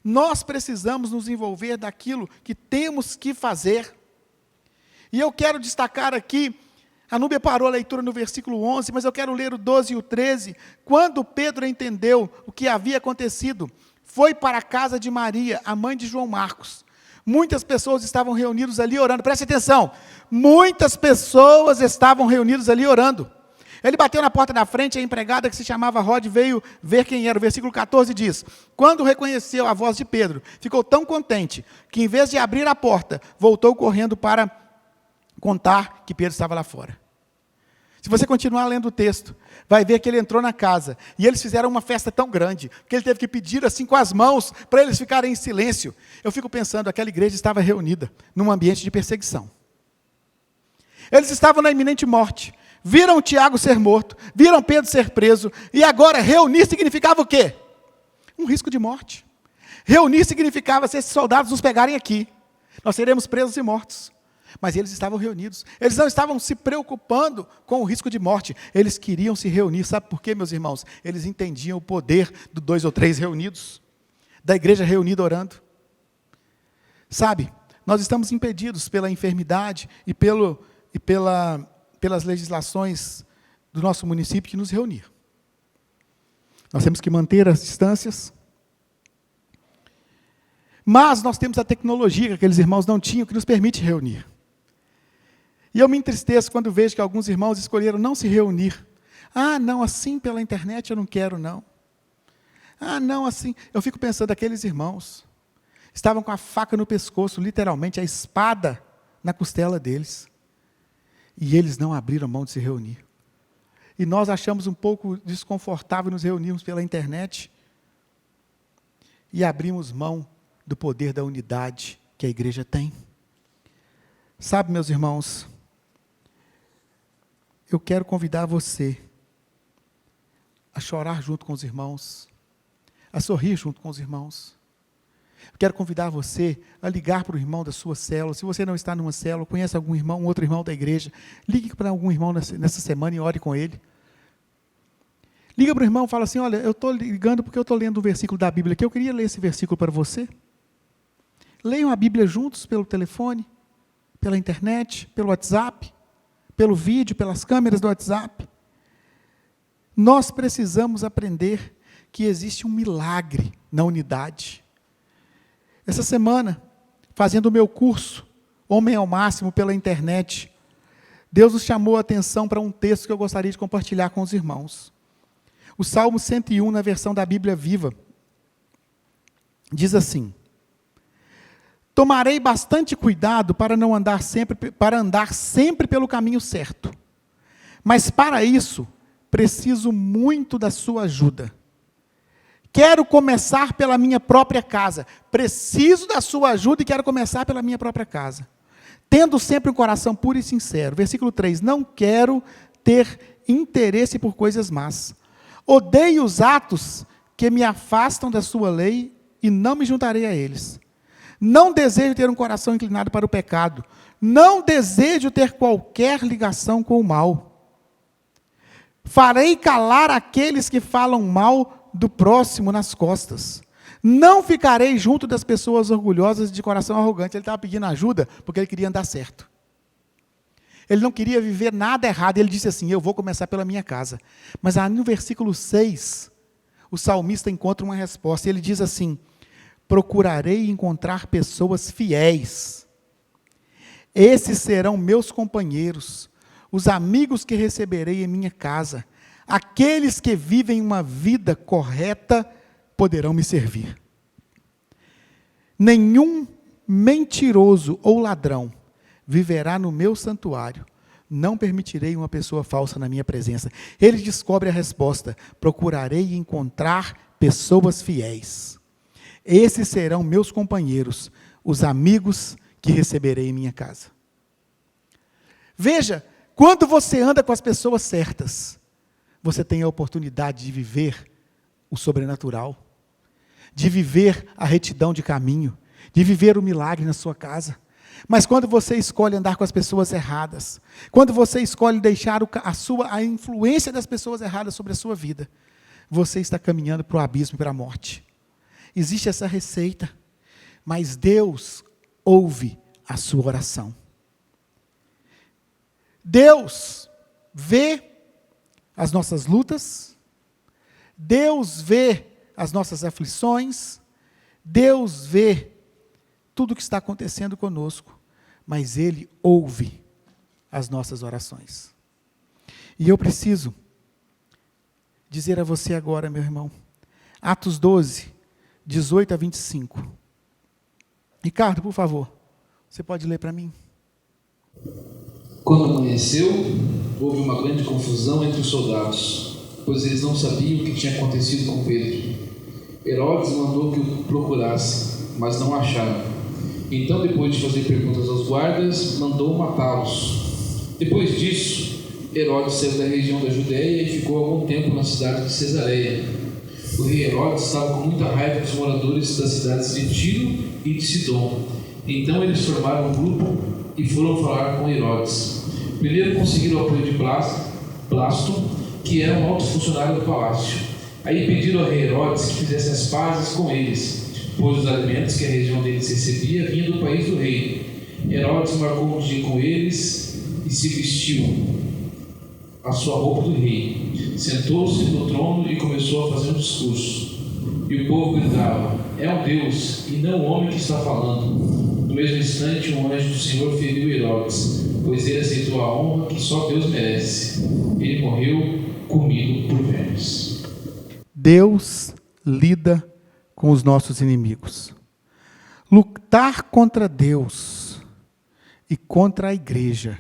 S1: Nós precisamos nos envolver daquilo que temos que fazer. E eu quero destacar aqui, a Núbia parou a leitura no versículo 11, mas eu quero ler o 12 e o 13. Quando Pedro entendeu o que havia acontecido, foi para a casa de Maria, a mãe de João Marcos. Muitas pessoas estavam reunidas ali orando. Preste atenção, muitas pessoas estavam reunidas ali orando. Ele bateu na porta da frente, a empregada que se chamava Rod veio ver quem era. O versículo 14 diz: quando reconheceu a voz de Pedro, ficou tão contente, que em vez de abrir a porta, voltou correndo para contar que Pedro estava lá fora. Se você continuar lendo o texto, vai ver que ele entrou na casa, e eles fizeram uma festa tão grande, que ele teve que pedir assim com as mãos, para eles ficarem em silêncio. Eu fico pensando, aquela igreja estava reunida, num ambiente de perseguição. Eles estavam na iminente morte, viram Tiago ser morto, viram Pedro ser preso, e agora reunir significava o quê? Um risco de morte. Reunir significava se esses soldados nos pegarem aqui. Nós seremos presos e mortos. Mas eles estavam reunidos. Eles não estavam se preocupando com o risco de morte. Eles queriam se reunir. Sabe por quê, meus irmãos? Eles entendiam o poder do 2 ou 3 reunidos, da igreja reunida orando. Sabe, nós estamos impedidos pela enfermidade e pelas legislações do nosso município de nos reunir. Nós temos que manter as distâncias. Mas nós temos a tecnologia que aqueles irmãos não tinham, que nos permite reunir. E eu me entristeço quando vejo que alguns irmãos escolheram não se reunir. Ah, não, assim pela internet eu não quero, não. Ah, não, assim. Eu fico pensando, aqueles irmãos estavam com a faca no pescoço, literalmente, a espada na costela deles. E eles não abriram mão de se reunir. E nós achamos um pouco desconfortável nos reunirmos pela internet. E abrimos mão do poder da unidade que a igreja tem. Sabe, meus irmãos, eu quero convidar você a chorar junto com os irmãos, a sorrir junto com os irmãos. Eu quero convidar você a ligar para o irmão da sua célula. Se você não está numa célula, conhece algum irmão, um outro irmão da igreja, ligue para algum irmão nessa semana e ore com ele. Liga para o irmão e fala assim, olha, eu estou ligando porque eu estou lendo um versículo da Bíblia aqui, eu queria ler esse versículo para você. Leiam a Bíblia juntos pelo telefone, pela internet, pelo WhatsApp, pelo vídeo, pelas câmeras do WhatsApp. Nós precisamos aprender que existe um milagre na unidade. Essa semana, fazendo o meu curso, Homem ao Máximo, pela internet, Deus nos chamou a atenção para um texto que eu gostaria de compartilhar com os irmãos. O Salmo 101, na versão da Bíblia Viva, diz assim: tomarei bastante cuidado para andar sempre pelo caminho certo. Mas para isso, preciso muito da sua ajuda. Quero começar pela minha própria casa. Preciso da sua ajuda e quero começar pela minha própria casa. Tendo sempre um coração puro e sincero. Versículo 3. Não quero ter interesse por coisas más. Odeio os atos que me afastam da sua lei e não me juntarei a eles. Não desejo ter um coração inclinado para o pecado. Não desejo ter qualquer ligação com o mal. Farei calar aqueles que falam mal do próximo nas costas. Não ficarei junto das pessoas orgulhosas de coração arrogante. Ele estava pedindo ajuda porque ele queria andar certo. Ele não queria viver nada errado. Ele disse assim, eu vou começar pela minha casa. Mas aí no versículo 6, o salmista encontra uma resposta. Ele diz assim, procurarei encontrar pessoas fiéis. Esses serão meus companheiros, os amigos que receberei em minha casa. Aqueles que vivem uma vida correta poderão me servir. Nenhum mentiroso ou ladrão viverá no meu santuário. Não permitirei uma pessoa falsa na minha presença. Ele descobre a resposta. Procurarei encontrar pessoas fiéis. Esses serão meus companheiros, os amigos que receberei em minha casa. Veja, quando você anda com as pessoas certas, você tem a oportunidade de viver o sobrenatural, de viver a retidão de caminho, de viver o milagre na sua casa. Mas quando você escolhe andar com as pessoas erradas, quando você escolhe deixar a influência das pessoas erradas sobre a sua vida, você está caminhando para o abismo e para a morte. Existe essa receita, mas Deus ouve a sua oração. Deus vê as nossas lutas, Deus vê as nossas aflições, Deus vê tudo o que está acontecendo conosco, mas Ele ouve as nossas orações. E eu preciso dizer a você agora, meu irmão, Atos 12, 18 a 25. Ricardo, por favor, você pode ler para mim?
S8: Quando amanheceu, houve uma grande confusão entre os soldados, pois eles não sabiam o que tinha acontecido com Pedro. Herodes mandou que o procurassem, mas não acharam. Então, depois de fazer perguntas aos guardas, mandou matá-los. Depois disso, Herodes saiu da região da Judéia e ficou algum tempo na cidade de Cesareia. O rei Herodes estava com muita raiva dos moradores das cidades de Tiro e de Sidom, Então eles formaram um grupo e foram falar com Herodes. Primeiro conseguiram o apoio de Blasto, que era um alto funcionário do palácio. Aí pediram a rei Herodes que fizesse as pazes com eles, pois os alimentos que a região deles recebia vinham do país do rei. Herodes marcou um dia com eles e se vestiu a sua roupa do rei. Sentou-se no trono e começou a fazer um discurso. E o povo gritava: é um Deus e não o homem que está falando. No mesmo instante, um anjo do Senhor feriu Herodes, pois ele aceitou a honra que só Deus merece. Ele morreu comido por vermes.
S1: Deus lida com os nossos inimigos. Lutar contra Deus e contra a igreja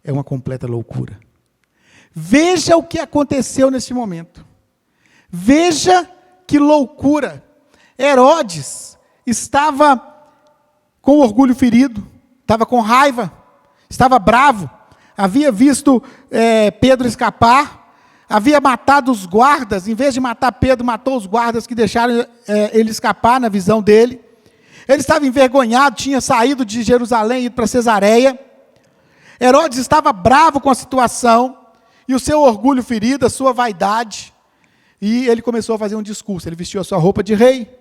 S1: é uma completa loucura. Veja o que aconteceu nesse momento. Veja que loucura. Herodes estava com o orgulho ferido, estava com raiva, estava bravo, havia visto Pedro escapar, havia matado os guardas, em vez de matar Pedro, matou os guardas que deixaram ele escapar na visão dele. Ele estava envergonhado, tinha saído de Jerusalém e ido para Cesareia. Herodes estava bravo com a situação, e o seu orgulho ferido, a sua vaidade, e ele começou a fazer um discurso. Ele vestiu a sua roupa de rei,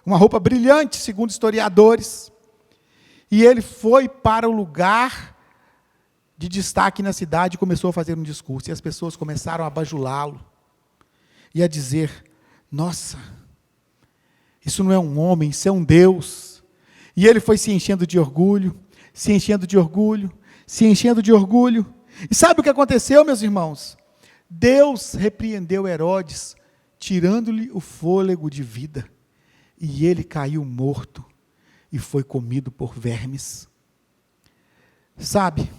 S1: uma roupa brilhante, segundo historiadores, e ele foi para o lugar de destaque na cidade e começou a fazer um discurso, e as pessoas começaram a bajulá-lo, e a dizer: nossa, isso não é um homem, isso é um Deus. E ele foi se enchendo de orgulho, se enchendo de orgulho, se enchendo de orgulho. E sabe o que aconteceu, meus irmãos? Deus repreendeu Herodes, tirando-lhe o fôlego de vida, e ele caiu morto e foi comido por vermes. Sabe,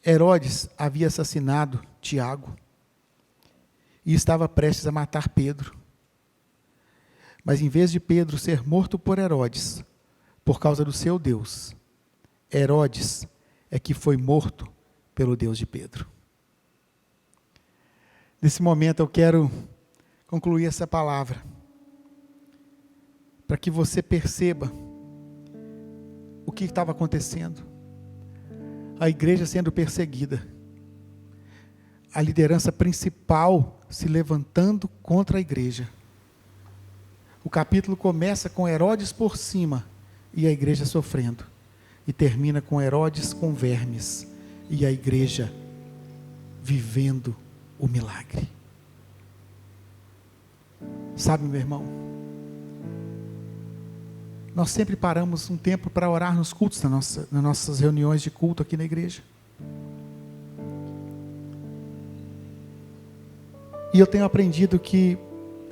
S1: Herodes havia assassinado Tiago e estava prestes a matar Pedro. Mas em vez de Pedro ser morto por Herodes, por causa do seu Deus, Herodes é que foi morto pelo Deus de Pedro. Nesse momento eu quero concluir essa palavra, para que você perceba o que estava acontecendo. A igreja sendo perseguida, a liderança principal se levantando contra a igreja. O capítulo começa com Herodes por cima e a igreja sofrendo, e termina com Herodes com vermes e a igreja vivendo o milagre. Sabe, meu irmão, nós sempre paramos um tempo para orar nos cultos, nas nossas reuniões de culto aqui na igreja. E eu tenho aprendido que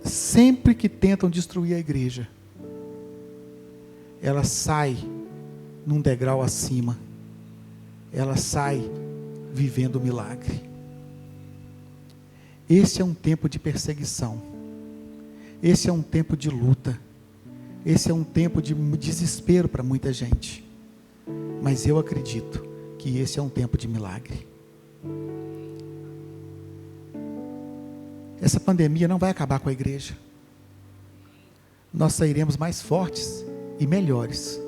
S1: sempre que tentam destruir a igreja, ela sai num degrau acima, ela sai vivendo o milagre. Esse é um tempo de perseguição, esse é um tempo de luta, esse é um tempo de desespero para muita gente, mas eu acredito que esse é um tempo de milagre. Essa pandemia não vai acabar com a igreja. Nós sairemos mais fortes e melhores.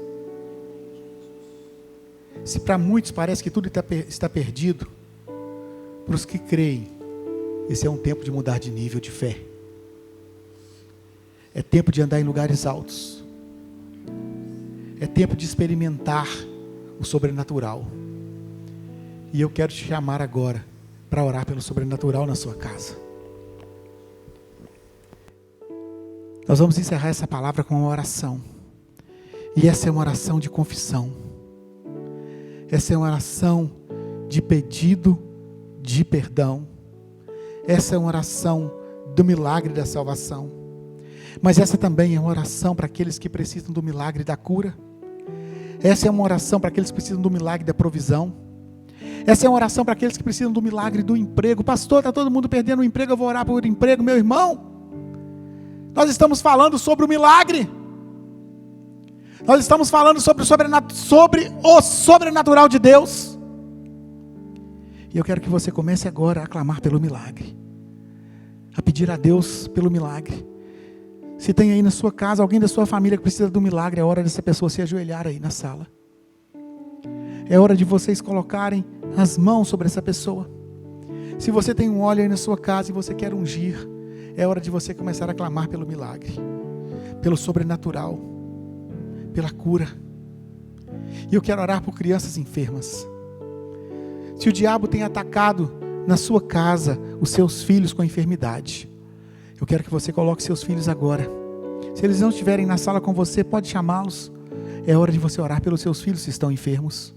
S1: Se para muitos parece que tudo está perdido, para os que creem, esse é um tempo de mudar de nível de fé. É tempo de andar em lugares altos. É tempo de experimentar o sobrenatural. E eu quero te chamar agora para orar pelo sobrenatural na sua casa. Nós vamos encerrar essa palavra com uma oração. E essa é uma oração de confissão. Essa é uma oração de pedido de perdão. Essa é uma oração do milagre da salvação. Mas essa também é uma oração para aqueles que precisam do milagre da cura. Essa é uma oração para aqueles que precisam do milagre da provisão. Essa é uma oração para aqueles que precisam do milagre do emprego. Pastor, está todo mundo perdendo o emprego, eu vou orar por emprego. Meu irmão, nós estamos falando sobre o milagre. Nós estamos falando sobre o sobrenatural de Deus. E eu quero que você comece agora a clamar pelo milagre, a pedir a Deus pelo milagre. Se tem aí na sua casa alguém da sua família que precisa de um milagre, é hora dessa pessoa se ajoelhar aí na sala. É hora de vocês colocarem as mãos sobre essa pessoa. Se você tem um óleo aí na sua casa e você quer ungir, é hora de você começar a clamar pelo milagre, pelo sobrenatural, pela cura. E eu quero orar por crianças enfermas. Se o diabo tem atacado na sua casa os seus filhos com enfermidade, eu quero que você coloque seus filhos agora. Se eles não estiverem na sala com você, pode chamá-los. É hora de você orar pelos seus filhos que estão enfermos.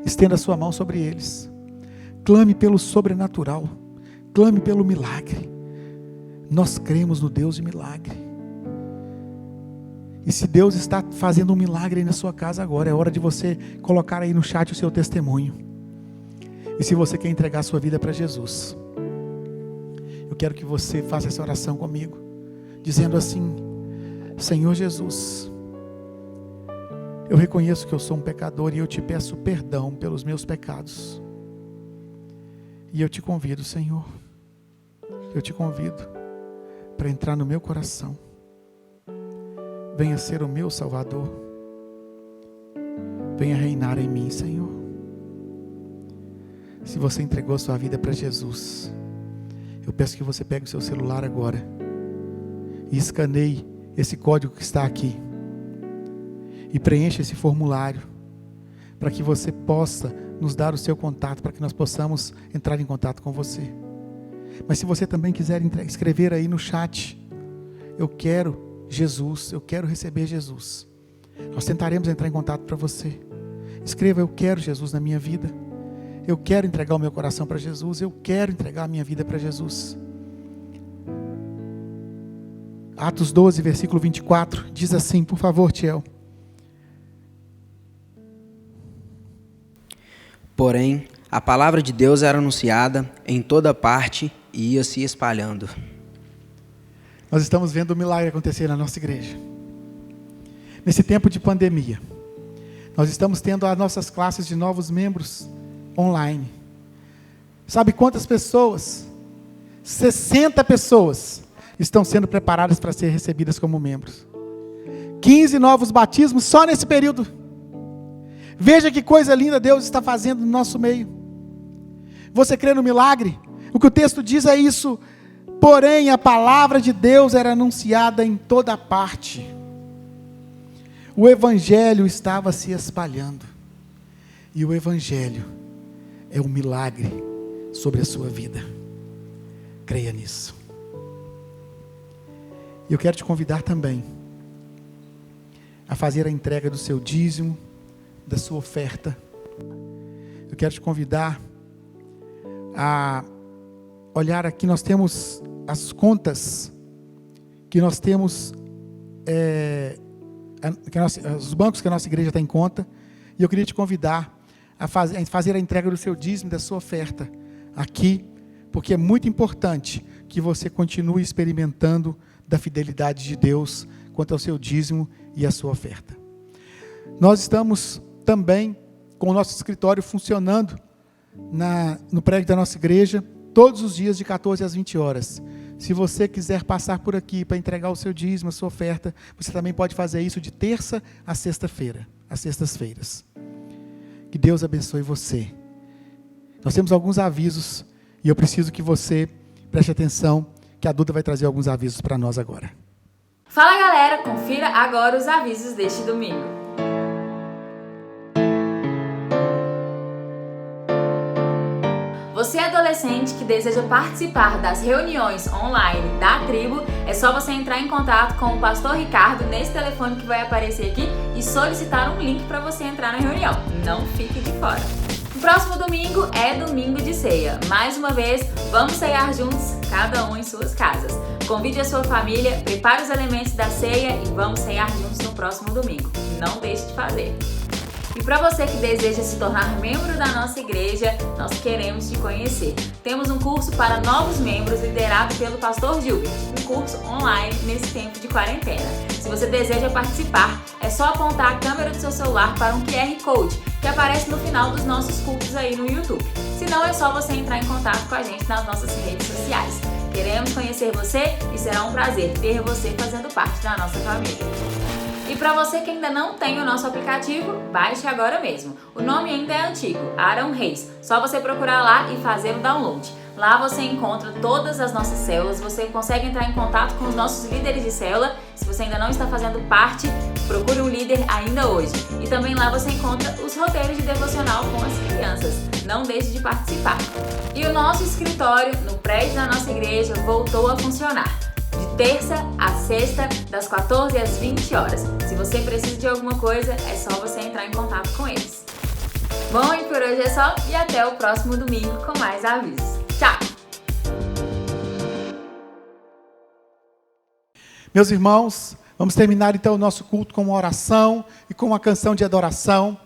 S1: Estenda a sua mão sobre eles. Clame pelo sobrenatural. Clame pelo milagre. Nós cremos no Deus de milagre. E se Deus está fazendo um milagre aí na sua casa agora, é hora de você colocar aí no chat o seu testemunho. E se você quer entregar a sua vida para Jesus, eu quero que você faça essa oração comigo, dizendo assim: Senhor Jesus, eu reconheço que eu sou um pecador e eu te peço perdão pelos meus pecados. E eu te convido, Senhor, eu te convido para entrar no meu coração. Venha ser o meu Salvador. Venha reinar em mim, Senhor. Se você entregou a sua vida para Jesus, eu peço que você pegue o seu celular agora e escaneie esse código que está aqui e preencha esse formulário para que você possa nos dar o seu contato, para que nós possamos entrar em contato com você. Mas se você também quiser escrever aí no chat: eu quero Jesus, eu quero receber Jesus, nós tentaremos entrar em contato para você. Escreva: eu quero Jesus na minha vida, eu quero entregar o meu coração para Jesus, eu quero entregar a minha vida para Jesus. Atos 12, versículo 24, diz assim, por favor, Tiel.
S9: Porém, a palavra de Deus era anunciada em toda parte e ia se espalhando.
S1: Nós estamos vendo o milagre acontecer na nossa igreja. Nesse tempo de pandemia, nós estamos tendo as nossas classes de novos membros online. Sabe quantas pessoas? 60 pessoas estão sendo preparadas para ser recebidas como membros. 15 novos batismos só nesse período. Veja que coisa linda Deus está fazendo no nosso meio. Você crê no milagre? O que o texto diz é isso. Porém, a palavra de Deus era anunciada em toda parte. O evangelho estava se espalhando. E o evangelho é um milagre sobre a sua vida. Creia nisso. E eu quero te convidar também a fazer a entrega do seu dízimo, da sua oferta. Eu quero te convidar a olhar aqui, nós temos as contas que nós temos, os bancos que a nossa igreja tem em conta, e eu queria te convidar a fazer a entrega do seu dízimo, da sua oferta aqui, porque é muito importante que você continue experimentando da fidelidade de Deus quanto ao seu dízimo e a sua oferta. Nós estamos também com o nosso escritório funcionando no prédio da nossa igreja, todos os dias de 14 às 20 horas. Se você quiser passar por aqui para entregar o seu dízimo, a sua oferta, você também pode fazer isso de terça a sexta-feira, às sextas-feiras. Que Deus abençoe você. Nós temos alguns avisos e eu preciso que você preste atenção, que a Duda vai trazer alguns avisos para nós agora.
S10: Fala galera, confira agora os avisos deste domingo. Você adolescente que deseja participar das reuniões online da tribo, é só você entrar em contato com o pastor Ricardo nesse telefone que vai aparecer aqui e solicitar um link para você entrar na reunião. Não fique de fora. O próximo domingo é domingo de ceia. Mais uma vez, vamos ceiar juntos, cada um em suas casas. Convide a sua família, prepare os elementos da ceia e vamos ceiar juntos no próximo domingo. Não deixe de fazer. E para você que deseja se tornar membro da nossa igreja, nós queremos te conhecer. Temos um curso para novos membros liderado pelo pastor Gilbert, um curso online nesse tempo de quarentena. Se você deseja participar, é só apontar a câmera do seu celular para um QR Code que aparece no final dos nossos cultos aí no YouTube. Se não, é só você entrar em contato com a gente nas nossas redes sociais. Queremos conhecer você e será um prazer ter você fazendo parte da nossa família. E para você que ainda não tem o nosso aplicativo, baixe agora mesmo. O nome ainda é antigo, Arão Reis. Só você procurar lá e fazer o download. Lá você encontra todas as nossas células, você consegue entrar em contato com os nossos líderes de célula. Se você ainda não está fazendo parte, procure um líder ainda hoje. E também lá você encontra os roteiros de devocional com as crianças. Não deixe de participar. E o nosso escritório no prédio da nossa igreja voltou a funcionar. De terça a sexta, das 14 às 20 horas. Se você precisa de alguma coisa, é só você entrar em contato com eles. Bom, e por hoje é só, e até o próximo domingo com mais avisos. Tchau!
S1: Meus irmãos, vamos terminar então o nosso culto com uma oração e com uma canção de adoração.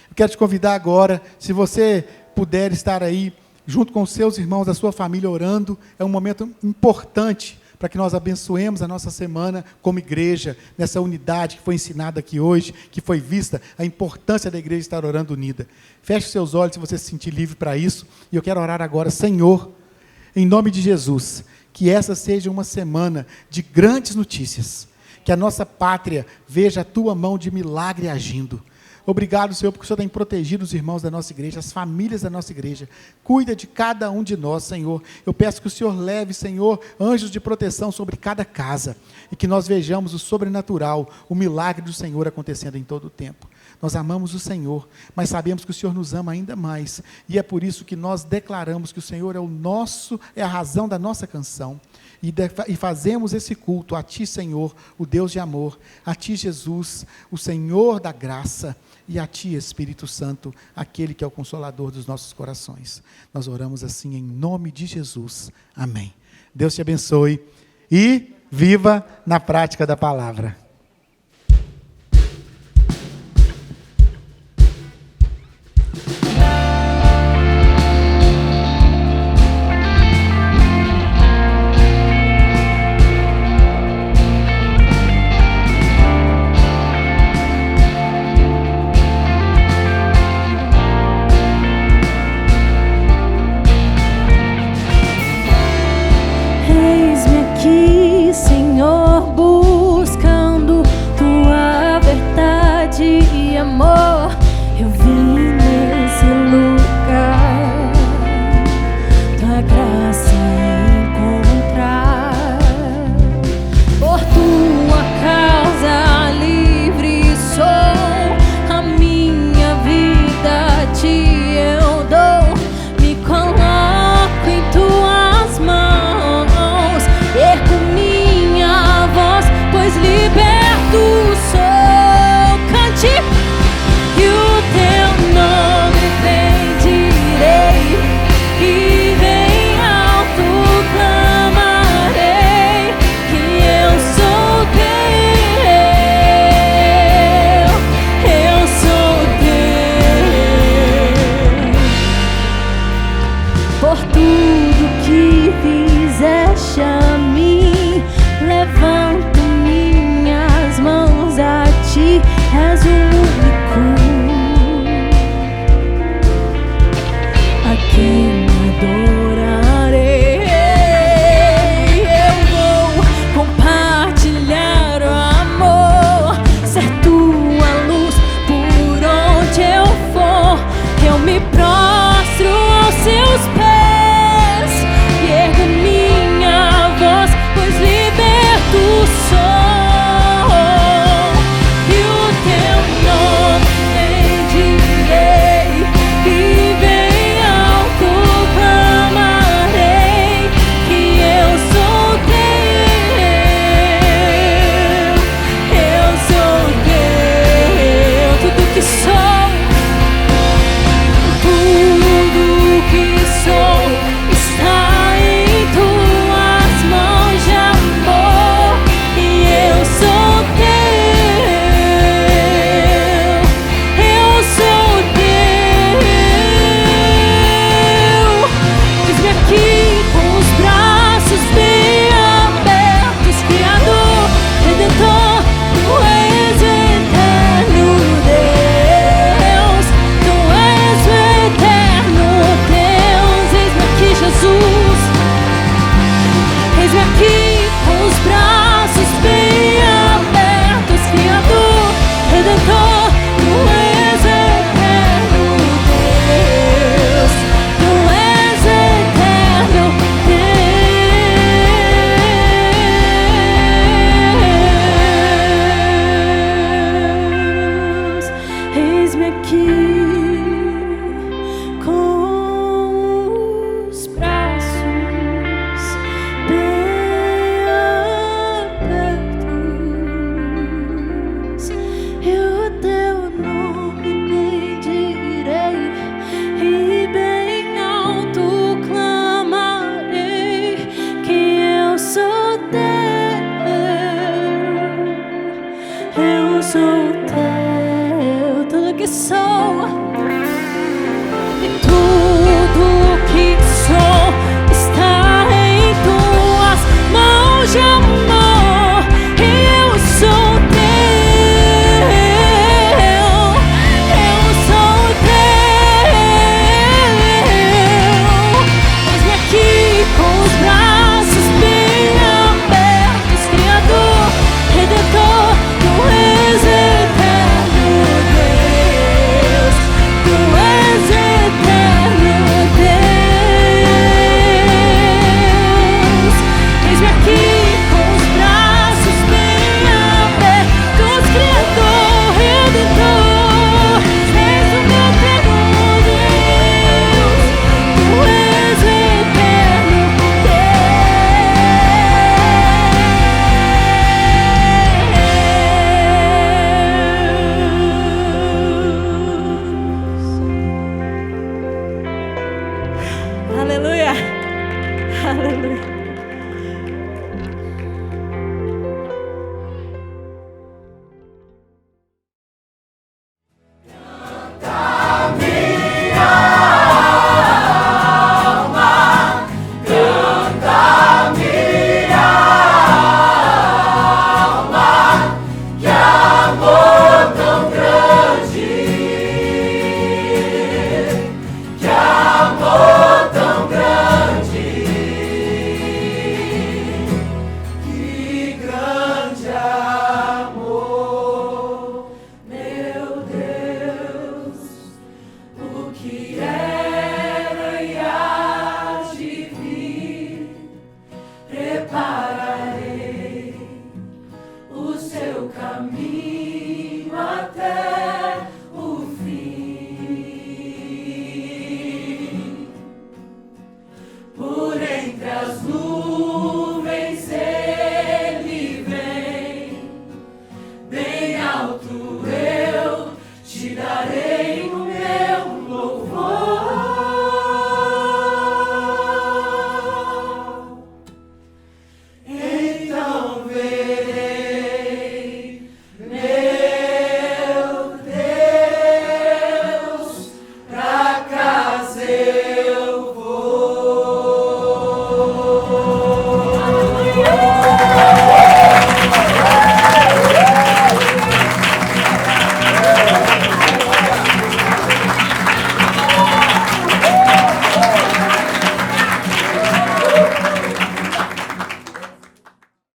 S1: Eu quero te convidar agora, se você puder estar aí junto com os seus irmãos da sua família orando, é um momento importante para que nós abençoemos a nossa semana como igreja, nessa unidade que foi ensinada aqui hoje, que foi vista a importância da igreja estar orando unida. Feche seus olhos se você se sentir livre para isso. E eu quero orar agora, Senhor, em nome de Jesus, que essa seja uma semana de grandes notícias, que a nossa pátria veja a Tua mão de milagre agindo. Obrigado, Senhor, porque o Senhor tem protegido os irmãos da nossa igreja, as famílias da nossa igreja. Cuida de cada um de nós, Senhor. Eu peço que o Senhor leve, Senhor, anjos de proteção sobre cada casa e que nós vejamos o sobrenatural, o milagre do Senhor acontecendo em todo o tempo. Nós amamos o Senhor, mas sabemos que o Senhor nos ama ainda mais. E é por isso que nós declaramos que o Senhor é a razão da nossa canção. E fazemos esse culto a Ti, Senhor, o Deus de amor, a Ti, Jesus, o Senhor da graça, e a Ti, Espírito Santo, aquele que é o Consolador dos nossos corações. Nós oramos assim em nome de Jesus. Amém. Deus te abençoe e viva na prática da palavra.
S3: Liberto sou, cante, e o teu que sou, e tudo que sou está em tuas mãos. Jamais